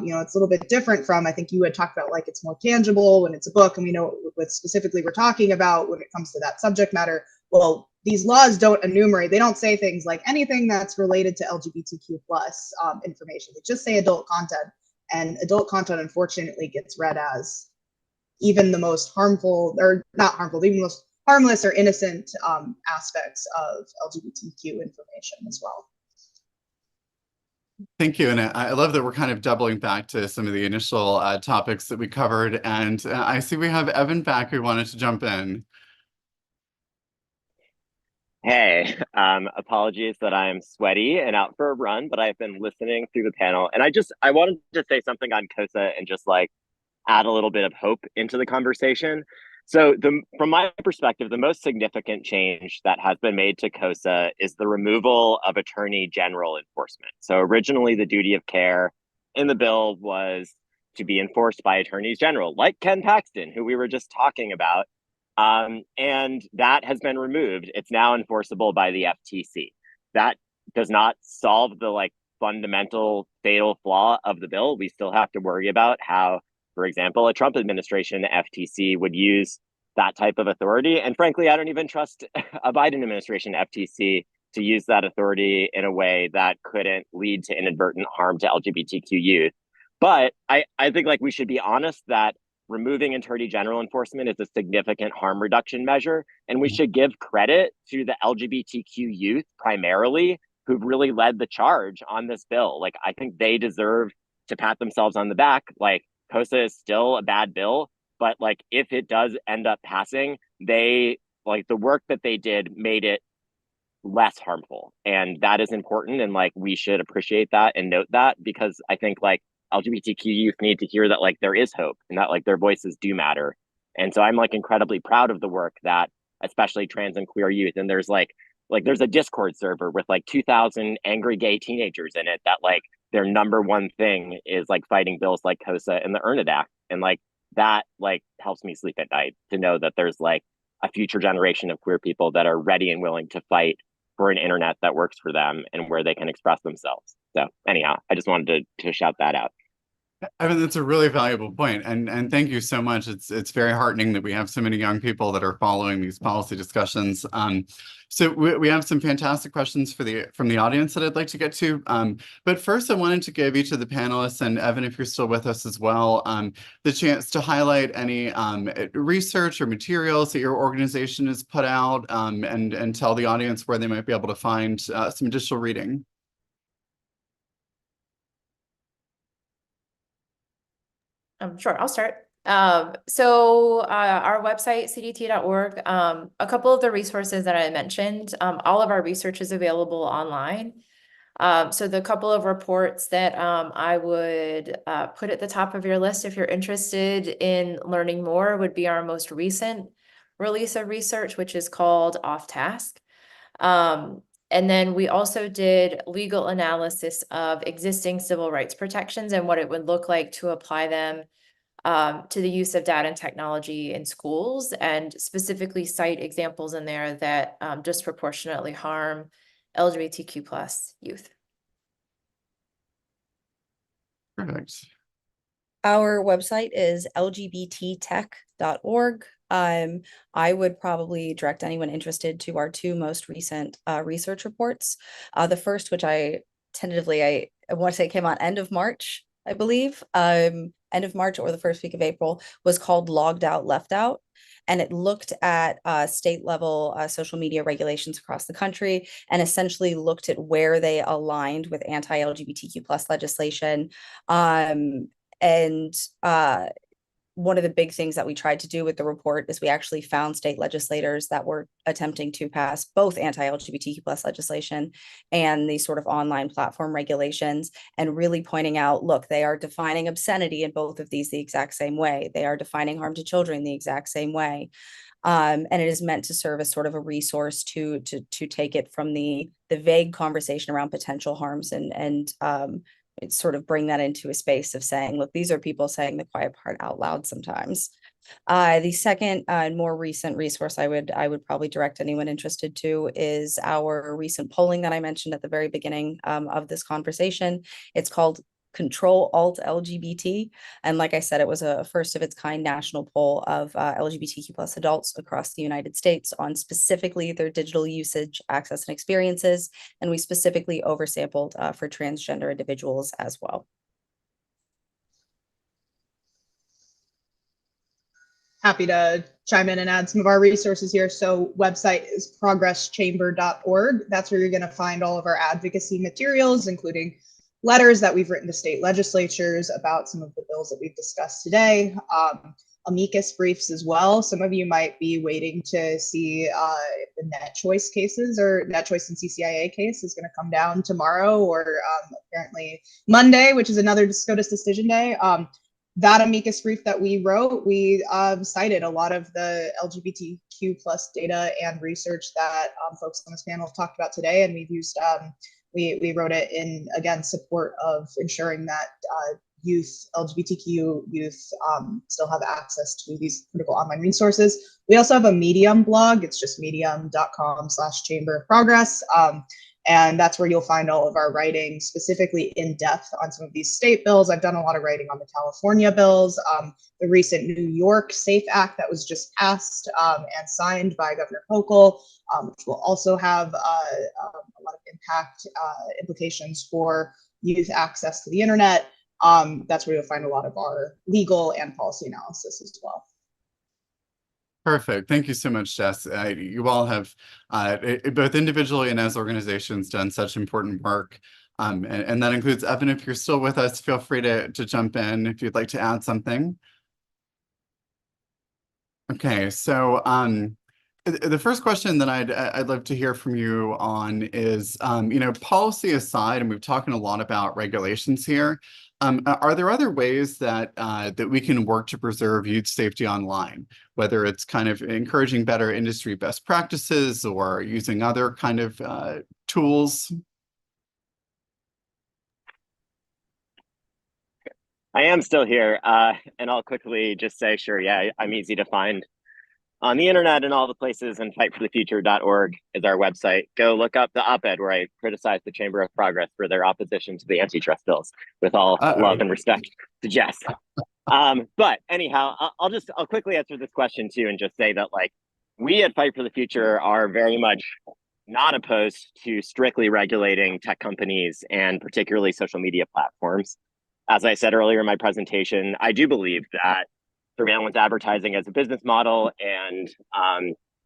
you know, it's a little bit different from, I think you had talked about like it's more tangible when it's a book, and we know what specifically we're talking about when it comes to that subject matter. Well, these laws don't enumerate, they don't say things like anything that's related to LGBTQ plus information. They just say adult content. And adult content, unfortunately, gets read as even the most harmful, or not harmful, even the most harmless or innocent aspects of LGBTQ information as well. Thank you. And I love that we're kind of doubling back to some of the initial topics that we covered. And I see we have Evan back who wanted to jump in. Hey, apologies that I'm sweaty and out for a run, but I've been listening through the panel, and I wanted to say something on COSA and just like add a little bit of hope into the conversation. So from my perspective, the most significant change that has been made to COSA is the removal of Attorney General enforcement. So originally the duty of care in the bill was to be enforced by attorneys general, like Ken Paxton, who we were just talking about. And that has been removed. It's now enforceable by the FTC. That does not solve the like fundamental fatal flaw of the bill. We still have to worry about how, for example, a Trump administration FTC would use that type of authority. And frankly, I don't even trust a Biden administration FTC to use that authority in a way that couldn't lead to inadvertent harm to LGBTQ youth. But I think like we should be honest that removing attorney general enforcement is a significant harm reduction measure. And we should give credit to the LGBTQ youth primarily who've really led the charge on this bill. Like, I think they deserve to pat themselves on the back. Like, COSA is still a bad bill, but like if it does end up passing, they like the work that they did made it less harmful, and that is important, and like we should appreciate that and note that, because I think like LGBTQ youth need to hear that like there is hope and that like their voices do matter. And so I'm like incredibly proud of the work that especially trans and queer youth, and there's there's a Discord server with like 2,000 angry gay teenagers in it that like their number one thing is like fighting bills like COSA and the Earn It Act, and like that like helps me sleep at night to know that there's like a future generation of queer people that are ready and willing to fight for an internet that works for them and where they can express themselves. So anyhow, I just wanted to shout that out. I mean, that's a really valuable point, and thank you so much. It's very heartening that we have so many young people that are following these policy discussions. So we have some fantastic questions from the audience that I'd like to get to. But first, I wanted to give each of the panelists, and Evan, if you're still with us as well, the chance to highlight any research or materials that your organization has put out, and tell the audience where they might be able to find some additional reading. Sure, I'll start. So our website, cdt.org, a couple of the resources that I mentioned, all of our research is available online. So the couple of reports that I would put at the top of your list if you're interested in learning more would be our most recent release of research, which is called Off Task. And then we also did legal analysis of existing civil rights protections and what it would look like to apply them to the use of data and technology in schools, and specifically cite examples in there that disproportionately harm LGBTQ plus youth. Perfect. Our website is lgbttech.org. I would probably direct anyone interested to our two most recent research reports. The first, which I want to say came out end of March, I believe, end of March or the first week of April, was called Logged Out, Left Out. And it looked at state level social media regulations across the country, and essentially looked at where they aligned with anti-LGBTQ plus legislation. And one of the big things that we tried to do with the report is we actually found state legislators that were attempting to pass both anti-LGBTQ plus legislation and these sort of online platform regulations, and really pointing out, look, they are defining obscenity in both of these the exact same way. They are defining harm to children the exact same way. And it is meant to serve as sort of a resource to take it from the vague conversation around potential harms and sort of bring that into a space of saying, look, these are people saying the quiet part out loud sometimes. The second more recent resource I would probably direct anyone interested to is our recent polling that I mentioned at the very beginning of this conversation. It's called Control Alt LGBT. And like I said, it was a first of its kind national poll of LGBTQ plus adults across the United States on specifically their digital usage, access, and experiences. And we specifically oversampled for transgender individuals as well. Happy to chime in and add some of our resources here. So website is progresschamber.org. That's where you're going to find all of our advocacy materials, including letters that we've written to state legislatures about some of the bills that we've discussed today, amicus briefs as well. Some of you might be waiting to see if the net choice cases or net choice and CCIA case is going to come down tomorrow or apparently Monday, which is another SCOTUS decision day. That amicus brief that we wrote, we cited a lot of the LGBTQ plus data and research that folks on this panel have talked about today, and we've used we wrote it in, again, support of ensuring that LGBTQ youth still have access to these critical online resources. We also have a Medium blog. It's just medium.com/Chamber of Progress. And that's where you'll find all of our writing, specifically in depth on some of these state bills. I've done a lot of writing on the California bills, the recent New York SAFE Act that was just passed and signed by Governor Hochul, which will also have a lot of implications for youth access to the internet. That's where you'll find a lot of our legal and policy analysis as well. Perfect. Thank you so much, Jess. You all have, both individually and as organizations, done such important work. And that includes Evan. If you're still with us, feel free to jump in if you'd like to add something. Okay, so The first question that I'd love to hear from you on is, policy aside, and we've talking a lot about regulations here. Are there other ways that that we can work to preserve youth safety online, whether it's kind of encouraging better industry best practices or using other kind of tools? I am still here, and I'll quickly just say, sure, yeah, I'm easy to find on the internet and all the places, and fightforthefuture.org is our website. Go look up the op-ed where I criticize the Chamber of Progress for their opposition to the antitrust bills, with all love and respect to Jess. But anyhow, I'll quickly answer this question too, and just say that like we at Fight for the Future are very much not opposed to strictly regulating tech companies and particularly social media platforms. As I said earlier in my presentation, I do believe that surveillance advertising as a business model and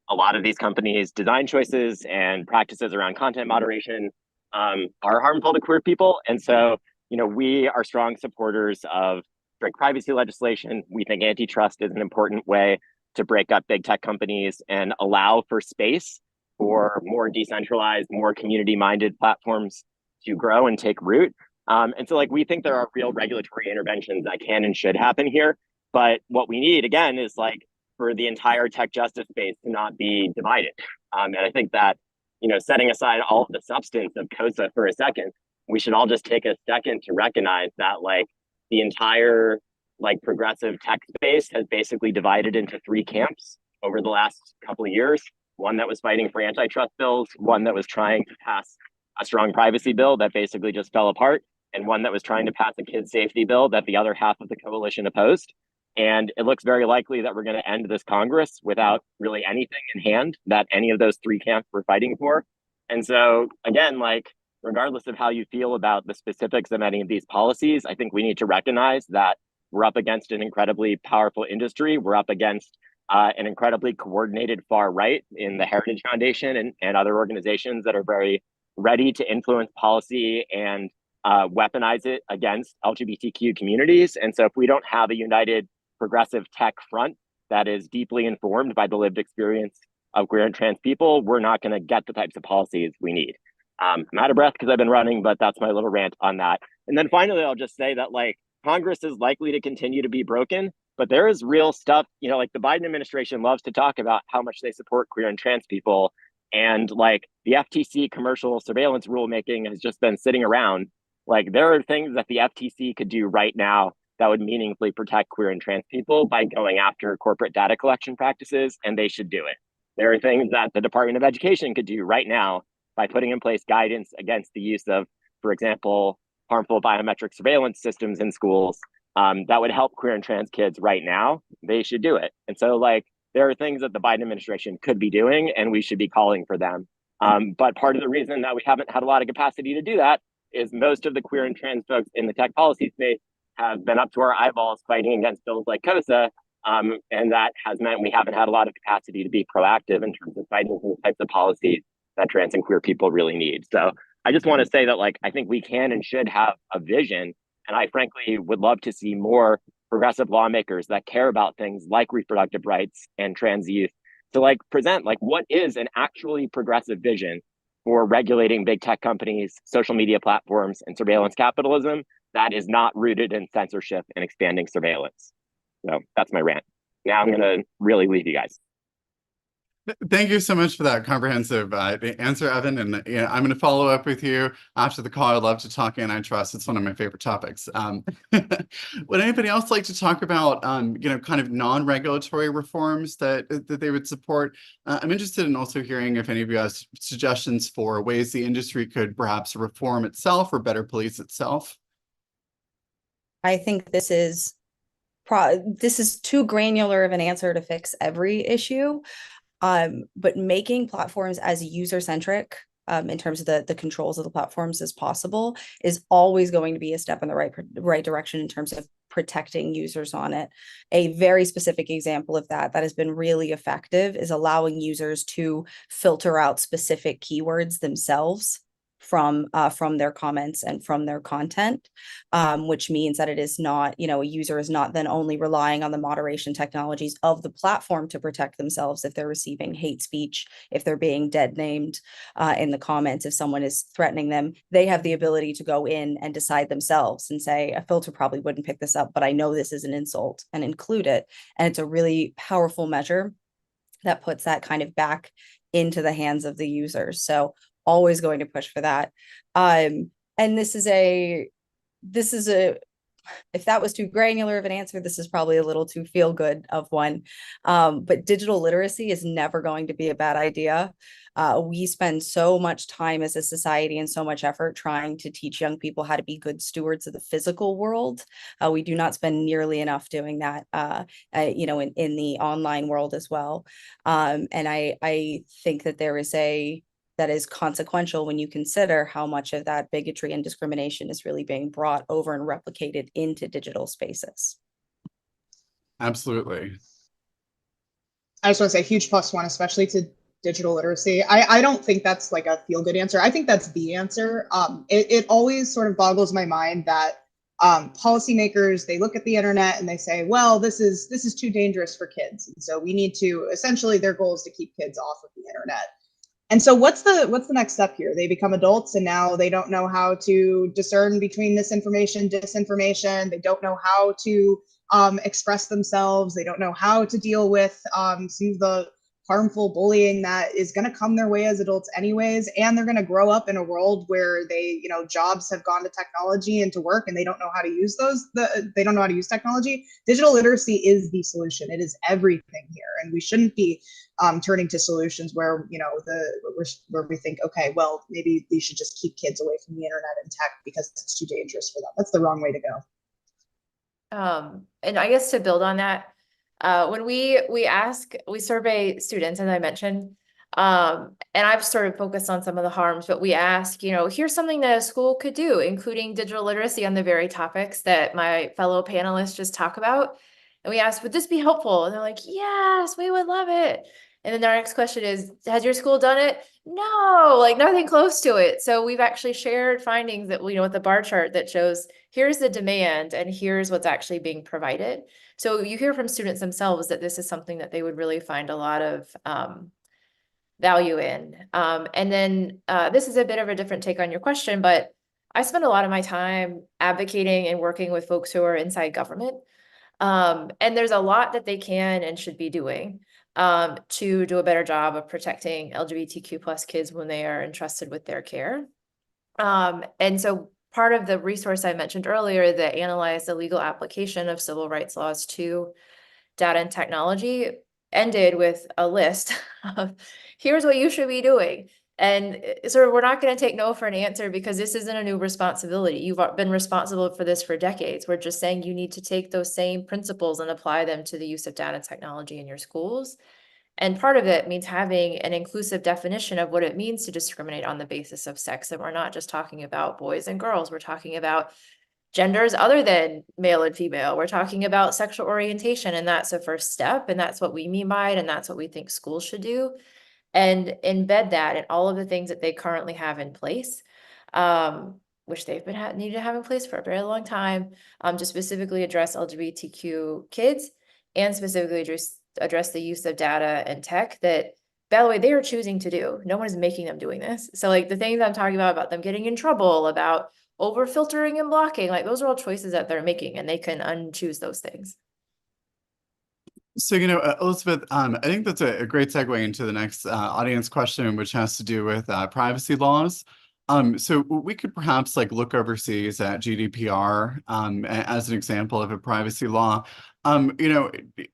a lot of these companies' design choices and practices around content moderation are harmful to queer people. And so, we are strong supporters of strict privacy legislation. We think antitrust is an important way to break up big tech companies and allow for space for more decentralized, more community-minded platforms to grow and take root. And so we think there are real regulatory interventions that can and should happen here. But what we need, again, is for the entire tech justice space to not be divided. And I think that, setting aside all of the substance of COSA for a second, we should all just take a second to recognize that the entire progressive tech space has basically divided into three camps over the last couple of years. One that was fighting for antitrust bills, one that was trying to pass a strong privacy bill that basically just fell apart, and one that was trying to pass a kid safety bill that the other half of the coalition opposed. And it looks very likely that we're going to end this Congress without really anything in hand that any of those three camps were fighting for. And so, again, regardless of how you feel about the specifics of any of these policies, I think we need to recognize that we're up against an incredibly powerful industry. We're up against an incredibly coordinated far right in the Heritage Foundation and other organizations that are very ready to influence policy and weaponize it against LGBTQ communities. And so if we don't have a united progressive tech front that is deeply informed by the lived experience of queer and trans people, we're not going to get the types of policies we need. I'm out of breath because I've been running, but that's my little rant on that. And then finally, I'll just say that Congress is likely to continue to be broken, but there is real stuff, the Biden administration loves to talk about how much they support queer and trans people. And the FTC commercial surveillance rulemaking has just been sitting around. There are things that the FTC could do right now that would meaningfully protect queer and trans people by going after corporate data collection practices, and they should do it. There are things that the Department of Education could do right now by putting in place guidance against the use of, for example, harmful biometric surveillance systems in schools that would help queer and trans kids right now. They should do it. And so there are things that the Biden administration could be doing, and we should be calling for them. But part of the reason that we haven't had a lot of capacity to do that is most of the queer and trans folks in the tech policy space have been up to our eyeballs fighting against bills like COSA. And that has meant we haven't had a lot of capacity to be proactive in terms of fighting for the types of policies that trans and queer people really need. So I just want to say that I think we can and should have a vision. And I frankly would love to see more progressive lawmakers that care about things like reproductive rights and trans youth to present what is an actually progressive vision for regulating big tech companies, social media platforms, and surveillance capitalism that is not rooted in censorship and expanding surveillance. So that's my rant. Now I'm going to really leave you guys. Thank you so much for that comprehensive answer, Evan. And I'm going to follow up with you after the call. I'd love to talk antitrust. It's one of my favorite topics. Would anybody else like to talk about, kind of non-regulatory reforms that they would support? I'm interested in also hearing if any of you have suggestions for ways the industry could perhaps reform itself or better police itself. I think this is too granular of an answer to fix every issue. But making platforms as user-centric in terms of the controls of the platforms as possible is always going to be a step in the right direction in terms of protecting users on it. A very specific example of that has been really effective is allowing users to filter out specific keywords themselves from their comments and from their content, which means that it is not, a user is not then only relying on the moderation technologies of the platform to protect themselves if they're receiving hate speech, if they're being dead named in the comments, if someone is threatening them. They have the ability to go in and decide themselves and say, a filter probably wouldn't pick this up, but I know this is an insult, and include it. And it's a really powerful measure that puts that kind of back into the hands of the users. So always going to push for that. And this is a, if that was too granular of an answer, this is probably a little too feel good of one. But digital literacy is never going to be a bad idea. We spend so much time as a society and so much effort trying to teach young people how to be good stewards of the physical world. We do not spend nearly enough doing that, in the online world as well. And I think that that is consequential when you consider how much of that bigotry and discrimination is really being brought over and replicated into digital spaces. Absolutely. I just want to say huge plus one, especially to digital literacy. I don't think that's like a feel good answer. I think that's the answer. It always sort of boggles my mind that policymakers, they look at the internet and they say, well, this is too dangerous for kids. And so we need to, essentially their goal is to keep kids off of the internet. And so what's the next step here? They become adults and now they don't know how to discern between misinformation, disinformation. They don't know how to express themselves. They don't know how to deal with some of the harmful bullying that is going to come their way as adults anyways. And they're going to grow up in a world where jobs have gone to technology and to work, and they don't know how to use they don't know how to use technology. Digital literacy is the solution. It is everything here. And we shouldn't be turning to solutions where, where we think, okay, well, maybe we should just keep kids away from the internet and tech because it's too dangerous for them. That's the wrong way to go. And I guess to build on that, when we survey students, as I mentioned, and I've sort of focused on some of the harms, but we ask, here's something that a school could do, including digital literacy on the very topics that my fellow panelists just talk about. And we ask, would this be helpful? And they're like, yes, we would love it. And then our next question is, has your school done it? No, like nothing close to it. So we've actually shared findings that, with the bar chart that shows here's the demand and here's what's actually being provided. So you hear from students themselves that this is something that they would really find a lot of value in. And then this is a bit of a different take on your question, but I spend a lot of my time advocating and working with folks who are inside government. And there's a lot that they can and should be doing to do a better job of protecting LGBTQ plus kids when they are entrusted with their care. And so part of the resource I mentioned earlier that analyzed the legal application of civil rights laws to data and technology ended with a list of here's what you should be doing. And sort of, we're not going to take no for an answer because this isn't a new responsibility. You've been responsible for this for decades. We're just saying you need to take those same principles and apply them to the use of data and technology in your schools. And part of it means having an inclusive definition of what it means to discriminate on the basis of sex. And we're not just talking about boys and girls. We're talking about genders other than male and female. We're talking about sexual orientation, and that's the first step. And that's what we mean by it. And that's what we think schools should do. And embed that in all of the things that they currently have in place, which they've been needed to have in place for a very long time, to specifically address LGBTQ kids and specifically address the use of data and tech that, by the way, they are choosing to do. No one is making them doing this. So like the things I'm talking about them getting in trouble, about over filtering and blocking, like those are all choices that they're making, and they can unchoose those things. So, Elizabeth, I think that's a great segue into the next audience question, which has to do with privacy laws. So we could perhaps look overseas at GDPR as an example of a privacy law.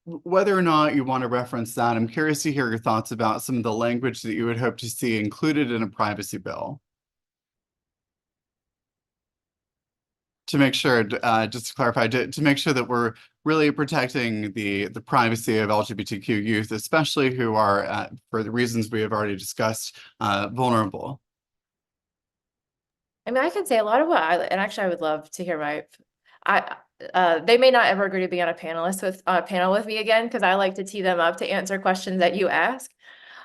Whether or not you want to reference that, I'm curious to hear your thoughts about some of the language that you would hope to see included in a privacy bill. To make sure, just to clarify, to make sure that we're really protecting the privacy of LGBTQ youth, especially who are, for the reasons we have already discussed, vulnerable. I mean, I can say a lot of and actually I would love to hear they may not ever agree to be on a panel with me again, because I like to tee them up to answer questions that you ask.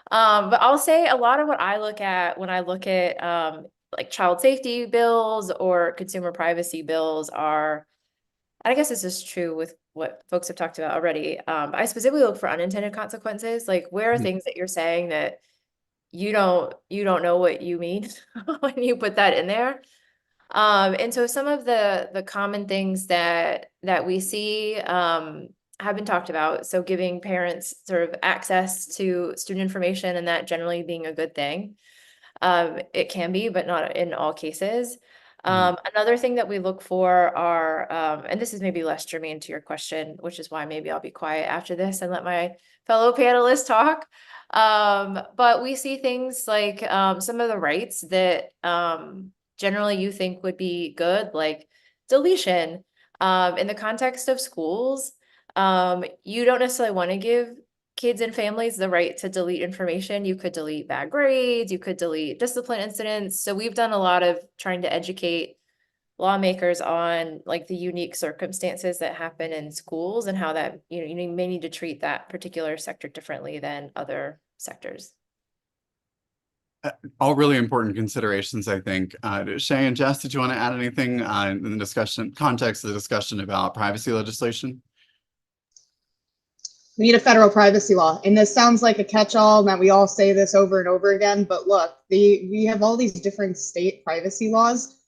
But I'll say a lot of what I look at when I look at like child safety bills or consumer privacy bills are, I guess this is true with what folks have talked about already. I specifically look for unintended consequences. Like, where are things that you're saying that you don't know what you mean when you put that in there? And so some of the common things that we see have been talked about. So giving parents sort of access to student information, and that generally being a good thing. It can be, but not in all cases. Another thing that we look for are, and this is maybe less germane to your question, which is why maybe I'll be quiet after this and let my fellow panelists talk. But we see things like some of the rights that generally you think would be good, like deletion. In the context of schools, you don't necessarily want to give kids and families the right to delete information. You could delete bad grades, you could delete discipline incidents. So we've done a lot of trying to educate lawmakers on like the unique circumstances that happen in schools and how that, you may need to treat that particular sector differently than other sectors. All really important considerations, I think. Shay and Jess, did you want to add anything in the discussion, context of the discussion about privacy legislation? We need a federal privacy law. And this sounds like a catch-all and that we all say this over and over again, but look, we have all these different state privacy laws.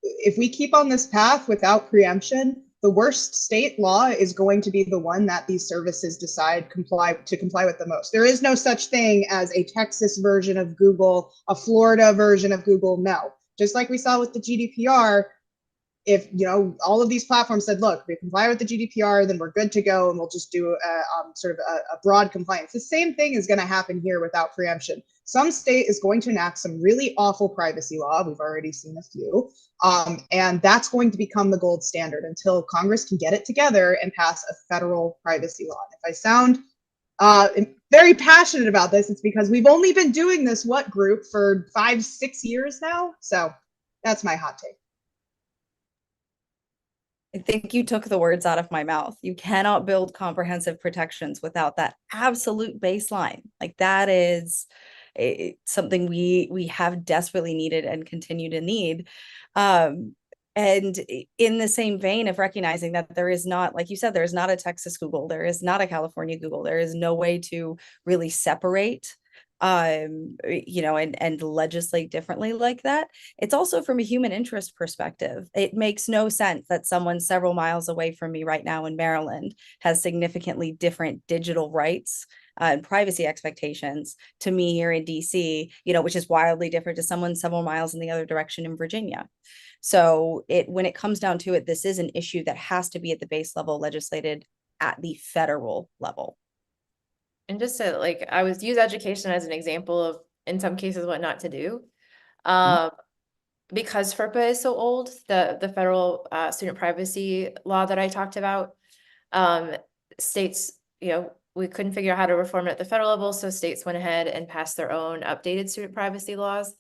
If we keep on this path without preemption, the worst state law is going to be the one that these services decide comply with the most. There is no such thing as a Texas version of Google, a Florida version of Google. No. Just like we saw with the GDPR, if all of these platforms said, look, we comply with the GDPR, then we're good to go, and we'll just do a broad compliance. The same thing is going to happen here without preemption. Some state is going to enact some really awful privacy law. We've already seen a few. And that's going to become the gold standard until Congress can get it together and pass a federal privacy law. And if I sound very passionate about this, it's because we've only been doing this group for 5-6 years now. So that's my hot take. I think you took the words out of my mouth. You cannot build comprehensive protections without that absolute baseline. Like that is something we have desperately needed and continue to need. And in the same vein of recognizing that there is not, like you said, there is not a Texas Google, there is not a California Google, there is no way to really separate and legislate differently like that. It's also from a human interest perspective. It makes no sense that someone several miles away from me right now in Maryland has significantly different digital rights and privacy expectations to me here in DC, which is wildly different to someone several miles in the other direction in Virginia. So when it comes down to it, this is an issue that has to be at the base level legislated at the federal level. And just to I was use education as an example of, in some cases, what not to do. Because FERPA is so old, the federal student privacy law that I talked about, states, we couldn't figure out how to reform it at the federal level, so states went ahead and passed their own updated student privacy laws.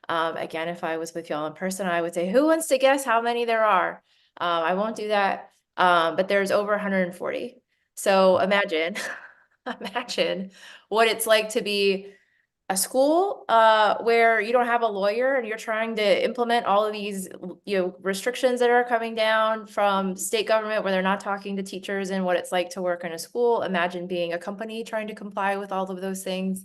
Again, if I was with y'all in person, I would say, who wants to guess how many there are? I won't do that, but there's over 140. So imagine what it's like to be a school where you don't have a lawyer and you're trying to implement all of these restrictions that are coming down from state government where they're not talking to teachers and what it's like to work in a school. Imagine being a company trying to comply with all of those things.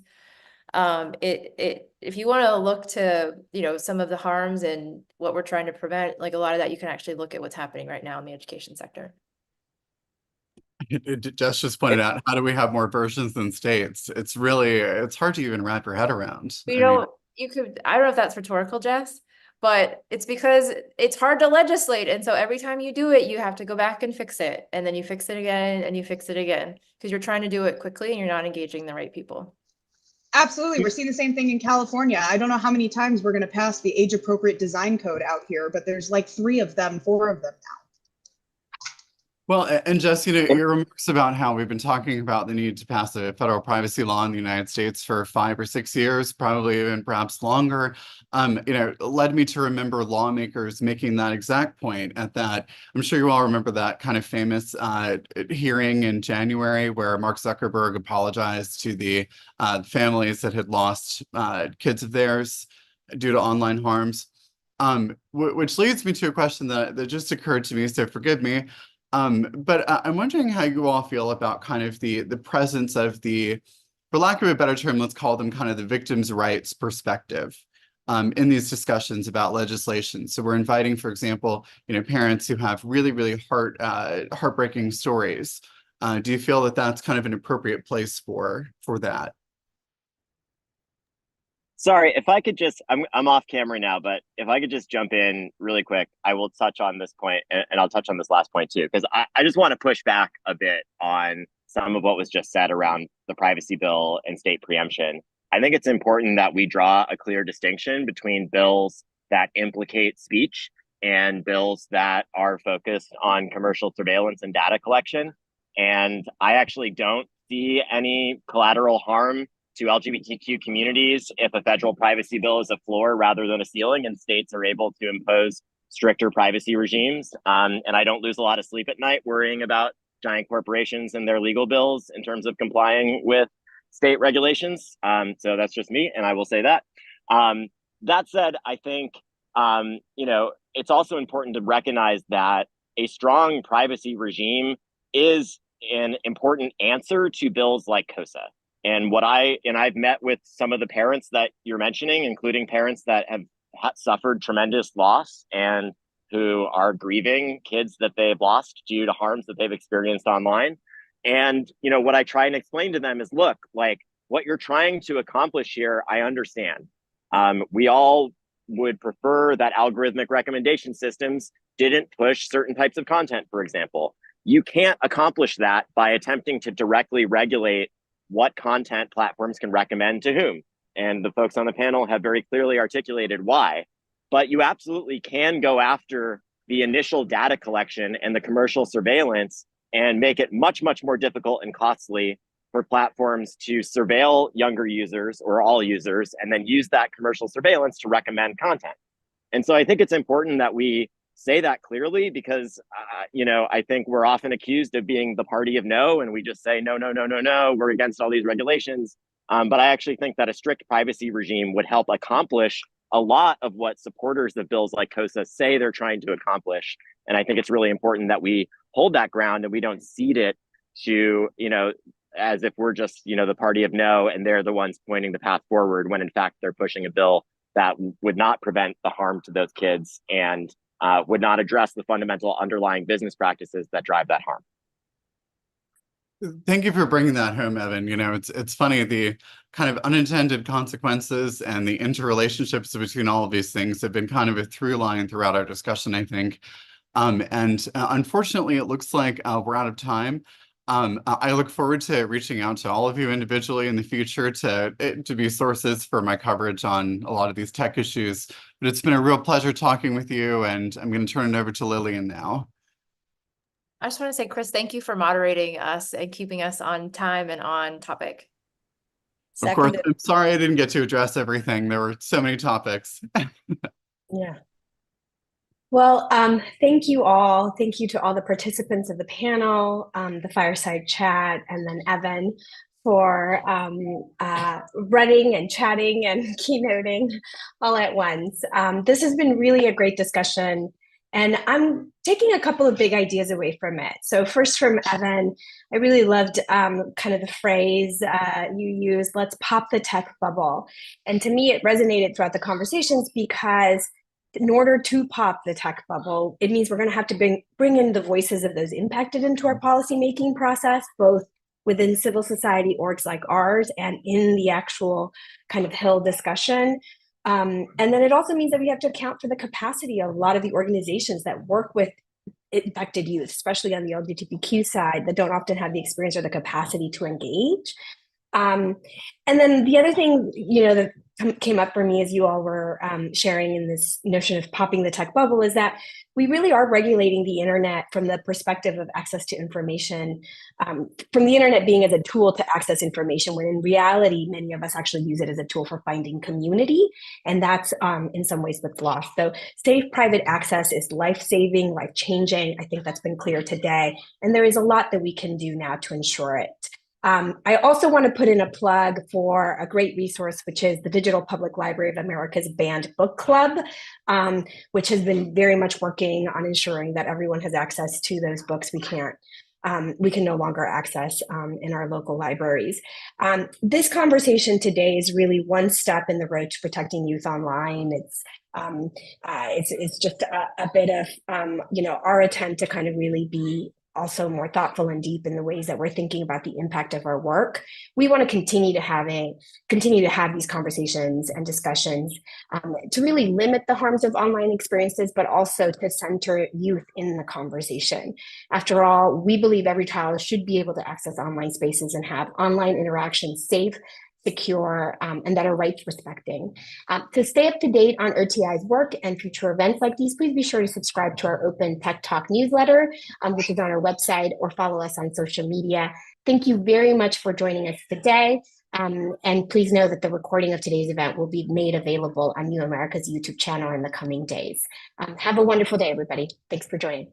If you want to look to some of the harms and what we're trying to prevent, a lot of that, you can actually look at what's happening right now in the education sector. Jess just pointed out, how do we have more versions than states? It's hard to even wrap your head around. I don't know if that's rhetorical, Jess, but it's because it's hard to legislate. And so every time you do it, you have to go back and fix it. And then you fix it again and you fix it again because you're trying to do it quickly and you're not engaging the right people. Absolutely. We're seeing the same thing in California. I don't know how many times we're going to pass the age appropriate design code out here, but there's 4 of them now. Well, and Jess, your remarks about how we've been talking about the need to pass a federal privacy law in the United States for 5 or 6 years, probably even perhaps longer, led me to remember lawmakers making that exact point at that. I'm sure you all remember that kind of famous hearing in January where Mark Zuckerberg apologized to the families that had lost kids of theirs. due to online harms. Which leads me to a question that just occurred to me, so forgive me. But I'm wondering how you all feel about kind of the presence of the, for lack of a better term, let's call them kind of the victims' rights perspective in these discussions about legislation. So we're inviting, for example, parents who have really, really heartbreaking stories. Do you feel that that's kind of an appropriate place for that? Sorry, if I could just, I'm off camera now, but if I could just jump in really quick, I will touch on this point, and I'll touch on this last point too, because I just want to push back a bit on some of what was just said around the privacy bill and state preemption. I think it's important that we draw a clear distinction between bills that implicate speech and bills that are focused on commercial surveillance and data collection. And I actually don't see any collateral harm to LGBTQ communities if a federal privacy bill is a floor rather than a ceiling, and states are able to impose stricter privacy regimes. And I don't lose a lot of sleep at night worrying about giant corporations and their legal bills in terms of complying with state regulations. So that's just me, and I will say that. That said, I think it's also important to recognize that a strong privacy regime is an important answer to bills like COSA. And I've met with some of the parents that you're mentioning, including parents that have suffered tremendous loss and who are grieving kids that they've lost due to harms that they've experienced online. And, what I try and explain to them is, look, like what you're trying to accomplish here, I understand. We all would prefer that algorithmic recommendation systems didn't push certain types of content, for example. You can't accomplish that by attempting to directly regulate what content platforms can recommend to whom. And the folks on the panel have very clearly articulated why. But you absolutely can go after the initial data collection and the commercial surveillance and make it much, much more difficult and costly for platforms to surveil younger users or all users and then use that commercial surveillance to recommend content. And so I think it's important that we say that clearly because, I think we're often accused of being the party of no, and we just say, no, no, no, no, no, we're against all these regulations. But I actually think that a strict privacy regime would help accomplish a lot of what supporters of bills like COSA say they're trying to accomplish. And I think it's really important that we hold that ground and we don't cede it to, as if we're just, the party of no, and they're the ones pointing the path forward when in fact they're pushing a bill that would not prevent the harm to those kids and would not address the fundamental underlying business practices that drive that harm. Thank you for bringing that home, Evan. It's funny, the kind of unintended consequences and the interrelationships between all of these things have been kind of a through line throughout our discussion, I think. And unfortunately, it looks like we're out of time. I look forward to reaching out to all of you individually in the future to be sources for my coverage on a lot of these tech issues. But it's been a real pleasure talking with you, and I'm going to turn it over to Lillian now. I just want to say, Chris, thank you for moderating us and keeping us on time and on topic. Of course, I'm sorry I didn't get to address everything. There were so many topics. Yeah. Well, thank you all. Thank you to all the participants of the panel, the fireside chat, and then Evan for running and chatting and keynoting all at once. This has been really a great discussion, and I'm taking a couple of big ideas away from it. So first from Evan, I really loved kind of the phrase you used, let's pop the tech bubble. And to me, it resonated throughout the conversations because in order to pop the tech bubble, it means we're going to have to bring in the voices of those impacted into our policymaking process, both within civil society orgs like ours and in the actual kind of Hill discussion. And then it also means that we have to account for the capacity of a lot of the organizations that work with infected youth, especially on the LGBTQ side, that don't often have the experience or the capacity to engage. And then the other thing, that came up for me as you all were sharing in this notion of popping the tech bubble is that we really are regulating the internet from the perspective of access to information, from the internet being as a tool to access information, when in reality, many of us actually use it as a tool for finding community. And that's in some ways what's lost. So safe private access is life-saving, life-changing. I think that's been clear today. And there is a lot that we can do now to ensure it. I also want to put in a plug for a great resource, which is the Digital Public Library of America's Banned Book Club, which has been very much working on ensuring that everyone has access to those books we can no longer access in our local libraries. This conversation today is really one step in the road to protecting youth online. It's just a bit of our attempt to kind of really be also more thoughtful and deep in the ways that we're thinking about the impact of our work. We want to continue to have these conversations and discussions to really limit the harms of online experiences, but also to center youth in the conversation. After all, we believe every child should be able to access online spaces and have online interactions safe, secure, and that are rights respecting. To stay up to date on OTI's work and future events like these, please be sure to subscribe to our Open Tech Talk newsletter, which is on our website, or follow us on social media. Thank you very much for joining us today. And please know that the recording of today's event will be made available on New America's YouTube channel in the coming days. Have a wonderful day, everybody. Thanks for joining.